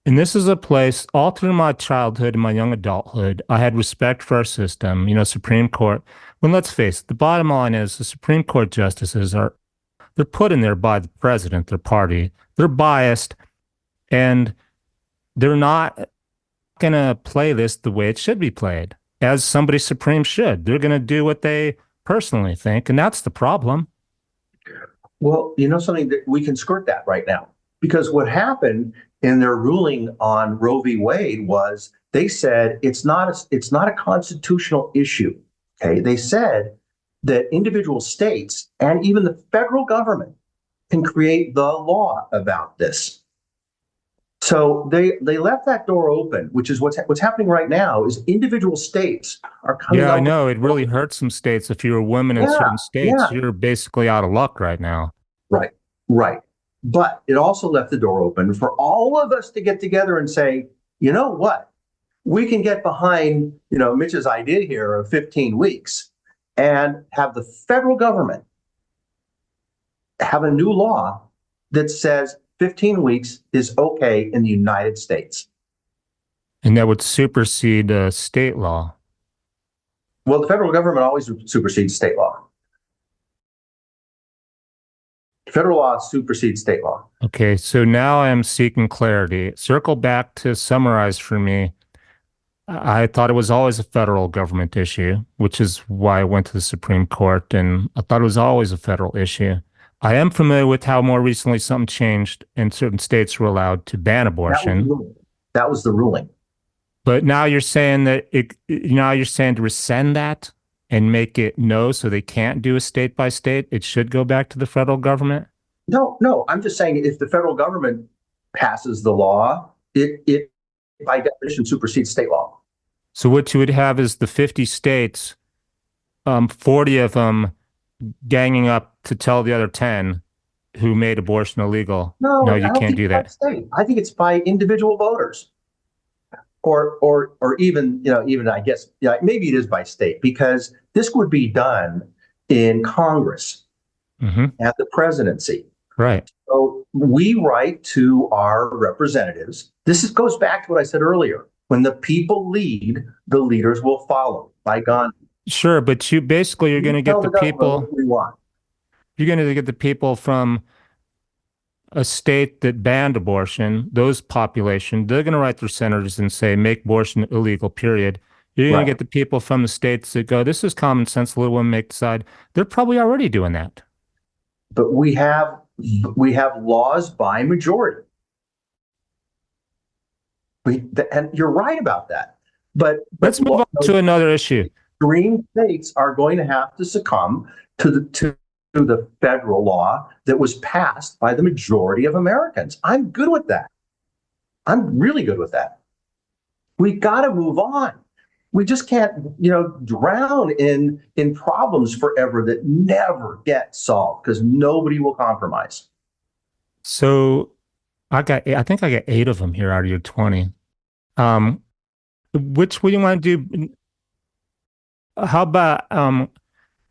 And this is a place all through my childhood and my young adulthood, I had respect for our system, Supreme Court. When let's face it, the bottom line is the Supreme Court justices they're put in there by the president, their party. They're biased and they're not going to play this the way it should be played, as somebody supreme should. They're going to do what they personally think. And that's the problem. Well, you know something, that we can skirt that right now, because what happened in their ruling on Roe v. Wade was they said it's not a constitutional issue. Okay, they said that individual states and even the federal government can create the law about this. So they left that door open, which is what's happening right now. Is individual states are coming Yeah, up I with, know. It really hurts some states. If you're a woman in yeah, certain states, yeah, you're basically out of luck right now. right, right. But it also left the door open for all of us to get together and say, you know what? We can get behind, Mitch's idea here of 15 weeks and have the federal government have a new law that says 15 weeks is okay in the United States. And that would supersede state law. Well, the federal government always supersedes state law. Federal law supersedes state law. Okay, so now I'm seeking clarity. Circle back to summarize for me. I thought it was always a federal government issue, which is why I went to the Supreme Court, and I thought it was always a federal issue. I am familiar with how more recently something changed and certain states were allowed to ban abortion. That was the ruling. But now you're saying now you're saying to rescind that and make it no, so they can't do a state by state. It should go back to the federal government. No. I'm just saying if the federal government passes the law, it by definition supersedes state law. So what you would have is the 50 states, 40 of them ganging up to tell the other 10 who made abortion illegal. No, you can't do that. State. I think it's by individual voters. Or even, even I guess, maybe it is by state, because this would be done in Congress at the presidency. Right. So we write to our representatives. Goes back to what I said earlier. When the people lead, the leaders will follow. By Gandhi. Sure, but you're going to get the people. We want. You're going to get the people from a state that banned abortion, those population, they're going to write their senators and say, make abortion illegal, period. You're going to get the people from the states that go, this is common sense, the little women make decide. They're probably already doing that. But we have laws by majority. And you're right about that. But let's move on to another issue. Extreme states are going to have to succumb to the federal law that was passed by the majority of Americans. I'm good with that. I'm really good with that. We got to move on. We just can't, drown in problems forever that never get solved because nobody will compromise. So I think I got 8 of them here out of your 20. Which do you want to do? How about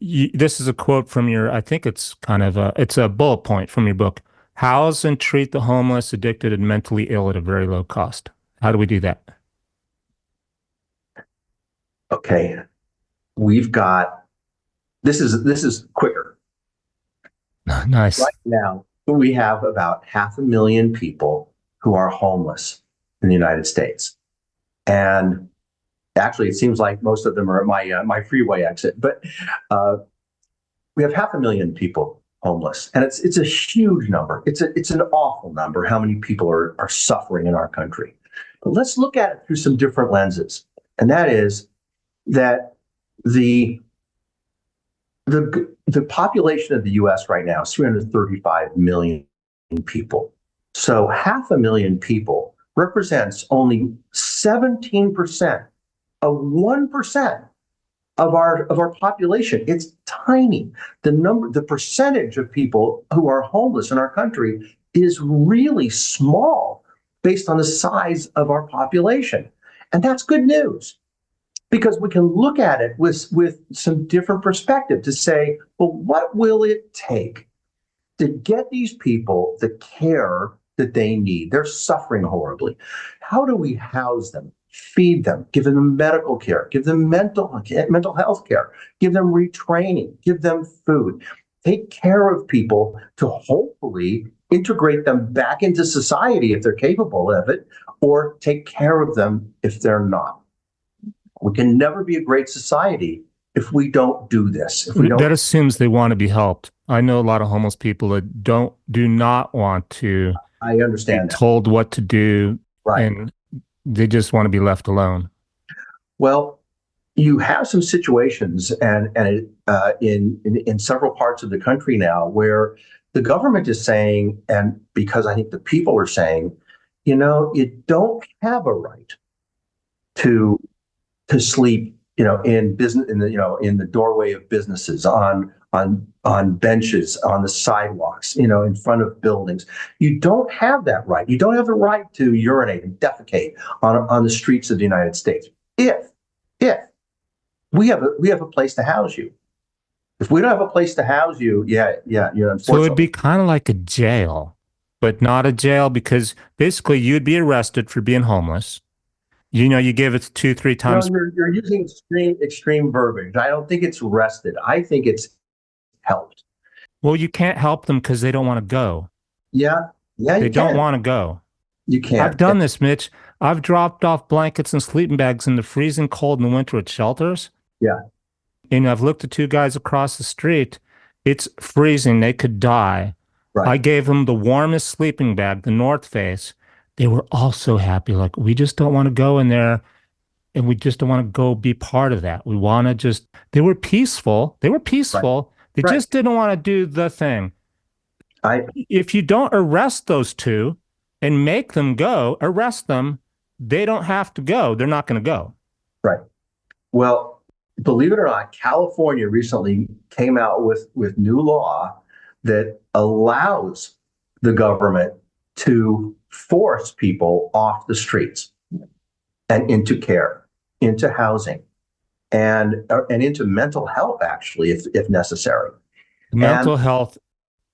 this is a quote from I think it's it's a bullet point from your book. House and treat the homeless, addicted, and mentally ill at a very low cost. How do we do that? Okay, we've got this is quicker. Nice. Right now, we have about 500,000 people who are homeless in the United States, and actually, it seems like most of them are at my freeway exit. But uh, we have 500,000 people homeless, and it's a huge number. It's an awful number. How many people are suffering in our country? But let's look at it through some different lenses, and that is that the the population of the U.S. right now is 335 million people. So 500,000 people represents only 17% of 1% of our population. It's tiny. The percentage of people who are homeless in our country is really small based on the size of our population. And that's good news because we can look at it with some different perspective to say, well, what will it take to get these people the care that they need? They're suffering horribly. How do we house them, feed them, give them medical care, give them mental health care, give them retraining, give them food, take care of people to hopefully integrate them back into society if they're capable of it, or take care of them if they're not? We can never be a great society if we don't do this. If we don't, That assumes they want to be helped. I know a lot of homeless people that do not want to I be understand that. told what to do, Right. and they just want to be left alone. Well, you have some situations, in several parts of the country now, where the government is saying, and because I think the people are saying, you don't have a right to sleep, in business, in the doorway of businesses, on benches, on the sidewalks, in front of buildings. You don't have that right. You don't have the right to urinate and defecate on the streets of the United States. If we have a place to house you. If we don't have a place to house you, yeah, So it'd unfortunately. be kind of like a jail, but not a jail because basically you'd be arrested for being homeless. You give it two, three No, times. you're using extreme verbiage. I don't think it's rested. I think it's helped. Well, you can't help them because they don't want to go. Yeah, yeah, They you don't can. want to go. You I've can. done this, Mitch. I've dropped off blankets and sleeping bags in the freezing cold in the winter at shelters. Yeah, And I've looked at two guys across the street. It's freezing. They could die. right, I gave them the warmest sleeping bag, the North Face. They were all so happy. Like, we just don't want to go in there and we just don't want to go be part of that. We want to just, they were peaceful. They were right, peaceful. They right. just didn't want to do the thing. I If you don't arrest those two and make them go, arrest them, they don't have to go. They're not going to go. right. Well, believe it or not, California recently came out with new law that allows the government to force people off the streets and into care, into housing, and into mental health, actually, if necessary. And Mental health,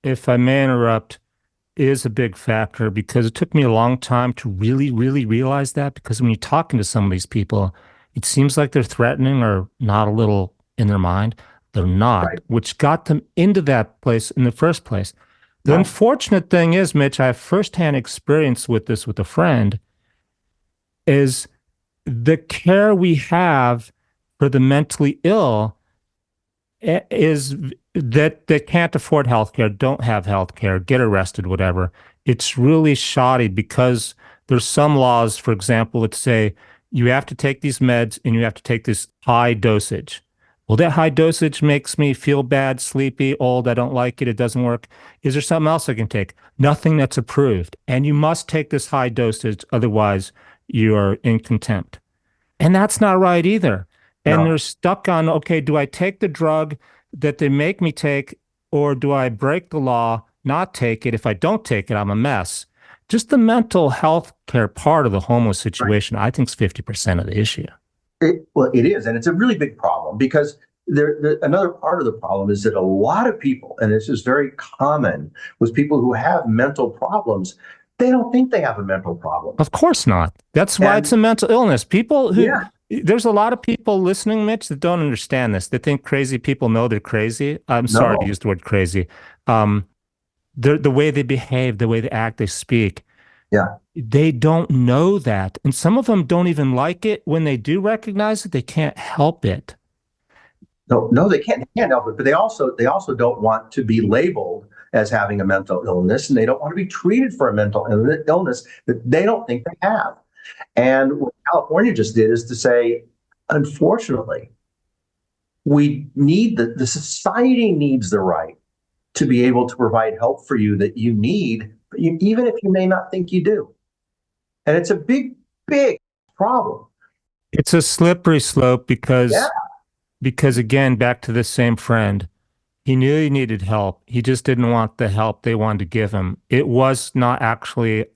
if I may interrupt, is a big factor because it took me a long time to really, really realize that. Because when you're talking to some of these people, it seems like they're threatening or not a little in their mind. They're not, right, which got them into that place in the first place. The right, unfortunate thing is, Mitch, I have firsthand experience with this with a friend, is the care we have for the mentally ill is that can't afford health care, don't have health care, get arrested, whatever. It's really shoddy because there's some laws, for example, that say you have to take these meds and you have to take this high dosage. Well, that high dosage makes me feel bad, sleepy, old. I don't like it. It doesn't work. Is there something else I can take? Nothing that's approved. And you must take this high dosage, otherwise you're in contempt. And that's not right either. And no, they're stuck on, okay, do I take the drug that they make me take, or do I break the law, not take it? If I don't take it, I'm a mess. Just the mental health care part of the homeless right. situation, I think is 50% of the issue. Well, it is, and it's a really big problem because another part of the problem is that a lot of people, and this is very common with people who have mental problems, they don't think they have a mental problem. Of course not. That's why it's And a mental illness. People who yeah, There's a lot of people listening, Mitch, that don't understand this. They think crazy people know they're crazy. I'm sorry to No, use the word crazy. Um, the way they behave, the way they act, they speak, yeah, they don't know that. And some of them don't even like it. When they do recognize it, they can't help it. no, no, they can't help it. But they also don't want to be labeled as having a mental illness, and they don't want to be treated for a mental illness that they don't think they have. And what California just did is to say, unfortunately, we need the society needs the right to be able to provide help for you that you need, even if you may not think you do. And it's a big, big problem. It's a slippery slope Yeah. because again, back to the same friend, he knew he needed help. He just didn't want the help they wanted to give him. It was not actually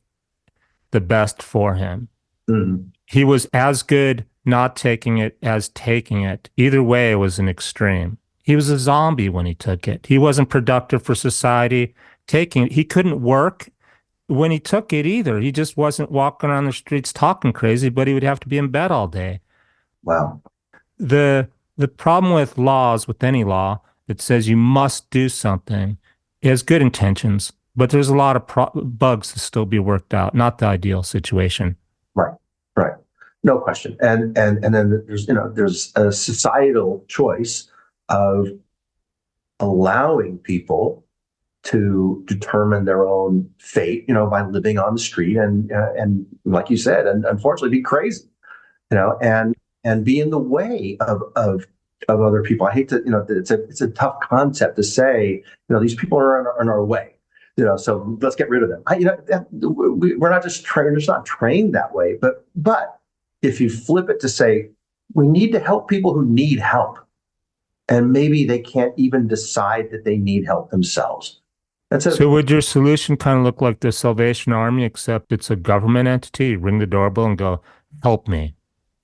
the best for him. Mhm. He was as good not taking it as taking it. Either way, it was an extreme. He was a zombie when he took it. He wasn't productive for society. Taking it, he couldn't work when he took it either. He just wasn't walking around the streets talking crazy, but he would have to be in bed all day. Wow. The the problem with laws, with any law that says you must do something, it has good intentions, but there's a lot of bugs to still be worked out. Not the ideal situation. Right. Right. No question. And then there's a societal choice of allowing people to determine their own fate, by living on the street and like you said, and unfortunately be crazy, and be in the way of other people. I hate to, it's a tough concept to say, these people are in our way, so let's get rid of them. We're not just trained, it's not trained that way, but if you flip it to say, we need to help people who need help, and maybe they can't even decide that they need help themselves. That's a So would your solution kind of look like the Salvation Army, except it's a government entity? You ring the doorbell and go, help me.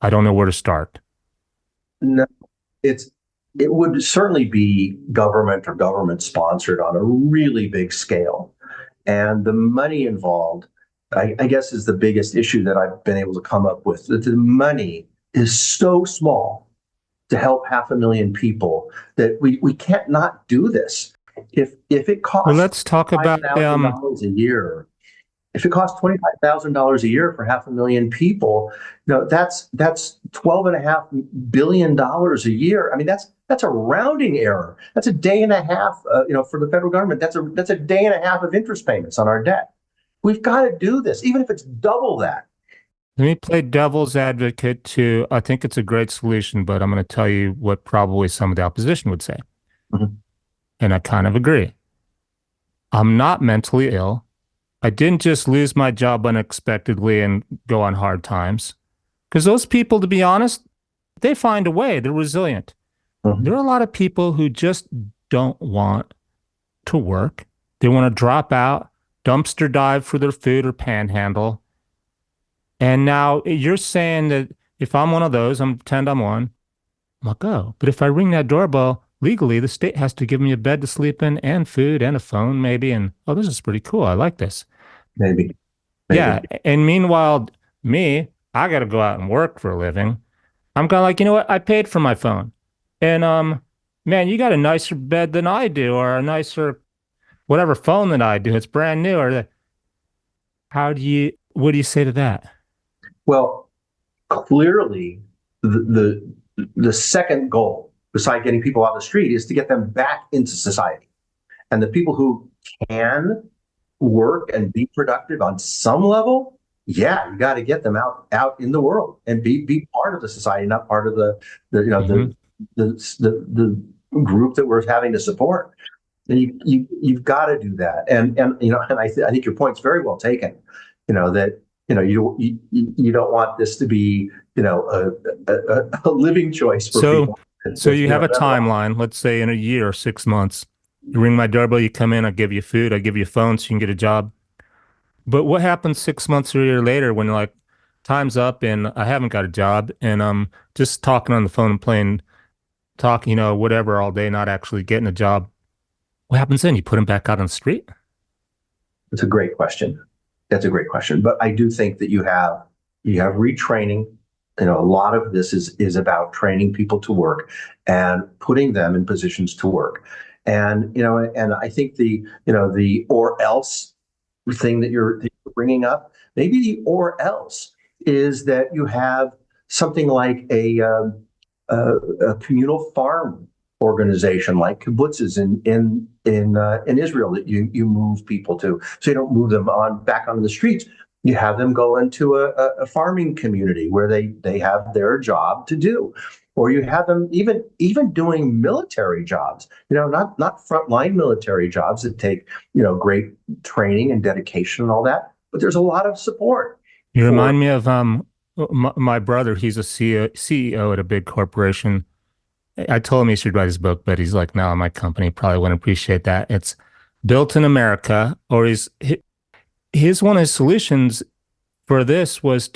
I don't know where to start. no, it's it would certainly be government or government sponsored on a really big scale. And the money involved, I guess, is the biggest issue that I've been able to come up with. That the money is so small to help 500,000 people that we can't not do this. If it Well, costs let's talk five about thousand dollars a year, if it costs $25,000 a year for 500,000 people, that's $12.5 billion a year. I mean, that's a rounding error. That's a day and a half. For the federal government, that's a day and a half of interest payments on our debt. We've got to do this, even if it's double that. let me play devil's advocate too. I think it's a great solution, but I'm going to tell you what probably some of the opposition would say. Mhm. And I kind of agree. I'm not mentally ill. I didn't just lose my job unexpectedly and go on hard times. Because those people, to be honest, they find a way. They're resilient. There are Mhm. a lot of people who just don't want to work. They want to drop out, dumpster dive for their food or panhandle. And now you're saying that if I'm one of those, I'm pretend I'm one, I'm like, oh, but if I ring that doorbell legally, the state has to give me a bed to sleep in and food and a phone, maybe. And oh, this is pretty cool. I like this. Maybe, Yeah. maybe. And meanwhile, me, I got to go out and work for a living. I'm kind of like, you know what? I paid for my phone. And man, you got a nicer bed than I do, or a nicer whatever phone than I do. It's brand new. What do you say to that? Well, clearly, the second goal, beside getting people out of the street, is to get them back into society. And the people who can work and be productive on some level, yeah, you got to get them out in the world and be part of the society, not part of the you know Hmm. the group that we're having to support. And you've got to do that. And I think your point's very well taken. That you don't want this to be a living choice for So, people. so you have a That's wrong. timeline, let's say in a year or 6 months. You ring my doorbell, you come in, I give you food, I give you a phone so you can get a job. But what happens 6 months or a year later when like time's up and I haven't got a job and I'm just talking on the phone and playing talk, whatever all day, not actually getting a job. What happens then? You put them back out on the street? It's a great question. That's a great question. But I do think that you have retraining A lot of this is about training people to work and putting them in positions to work. And I think the or else thing that you're bringing up, maybe the or else is that you have something like a communal farm organization like kibbutzes in Israel that you move people to, so you don't move them back on the streets. You have them go into a farming community where they have their job to do, or you have them even doing military jobs. Not frontline military jobs that take great training and dedication and all that, but there's a lot of support. You remind me of my brother. He's a CEO at a big corporation. I told him he should write his book, but he's like, no, my company probably wouldn't appreciate that. It's built in America, or his one of his solutions for this was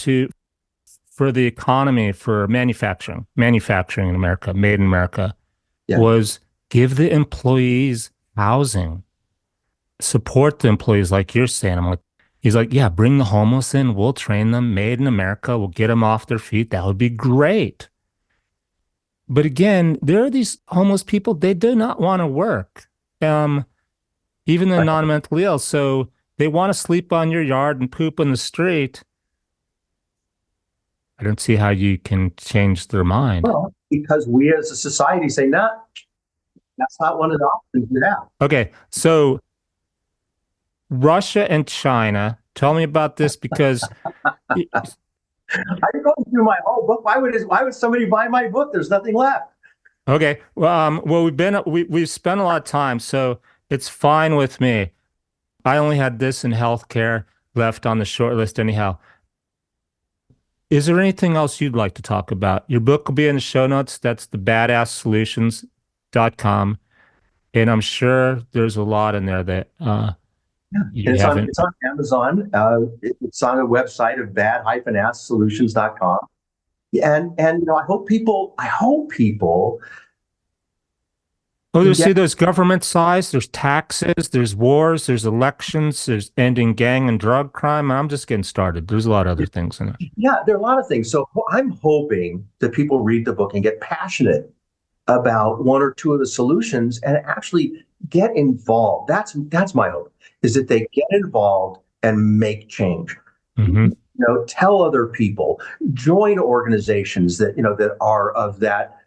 for the economy, for manufacturing in America, made in America, Yeah. was give the employees housing, support the employees like you're saying. He's like, yeah, bring the homeless in. We'll train them, made in America. We'll get them off their feet. That would be great. But again, there are these homeless people, they do not want to work, even the non-mentally ill. So they want to sleep on your yard and poop in the street. I don't see how you can change their mind. Well, because we as a society say, no, that's not one of the options you have. Okay, so Russia and China, tell me about this, because I'm going through my whole book. Why would somebody buy my book? There's nothing left. Okay. Well, we've spent a lot of time, so it's fine with me. I only had this in healthcare left on the short list anyhow. Is there anything else you'd like to talk about? Your book will be in the show notes. That's the badasssolutions.com. And I'm sure there's a lot in there that you haven't. It's on Amazon. It's on a website of bad-asssolutions.com. And I hope people Oh, you see, there's government size, there's taxes, there's wars, there's elections, there's ending gang and drug crime. I'm just getting started. There's a lot of other things in it. Yeah, there are a lot of things. So I'm hoping that people read the book and get passionate about one or two of the solutions and actually get involved. That's my hope, is that they get involved and make change. Mm-hmm. Tell other people, join organizations that are of that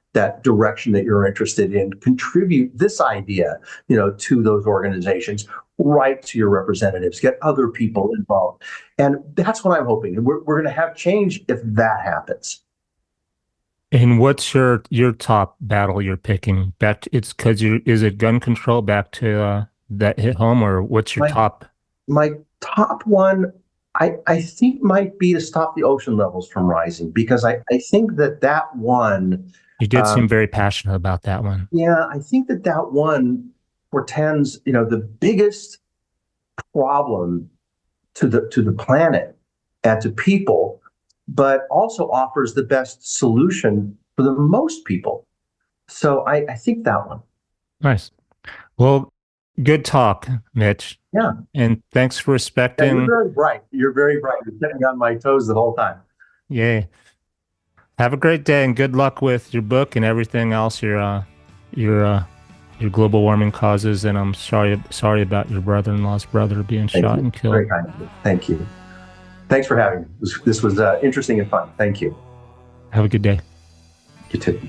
direction that you're interested in, contribute this idea, to those organizations, write to your representatives, get other people involved. And that's what I'm hoping. And we're going to have change if that happens. And what's your top battle you're picking? Is it gun control, back to that hit home, or what's your top? My top one, I think, might be to stop the ocean levels from rising, because I think that one. You did seem very passionate about that one. Yeah, I think that one portends, the biggest problem to the planet and to people, but also offers the best solution for the most people. So I think that one. Nice. Well, good talk, Mitch. Yeah. And thanks for respecting. Yeah, you're very bright. You're very bright. You're kept me on my toes the whole time. Yay. Have a great day and good luck with your book and everything else, your global warming causes. And I'm sorry about your brother-in-law's brother being shot and killed. Very kind of you. Thank you. Thanks for having me. This was interesting and fun. Thank you. Have a good day. You too.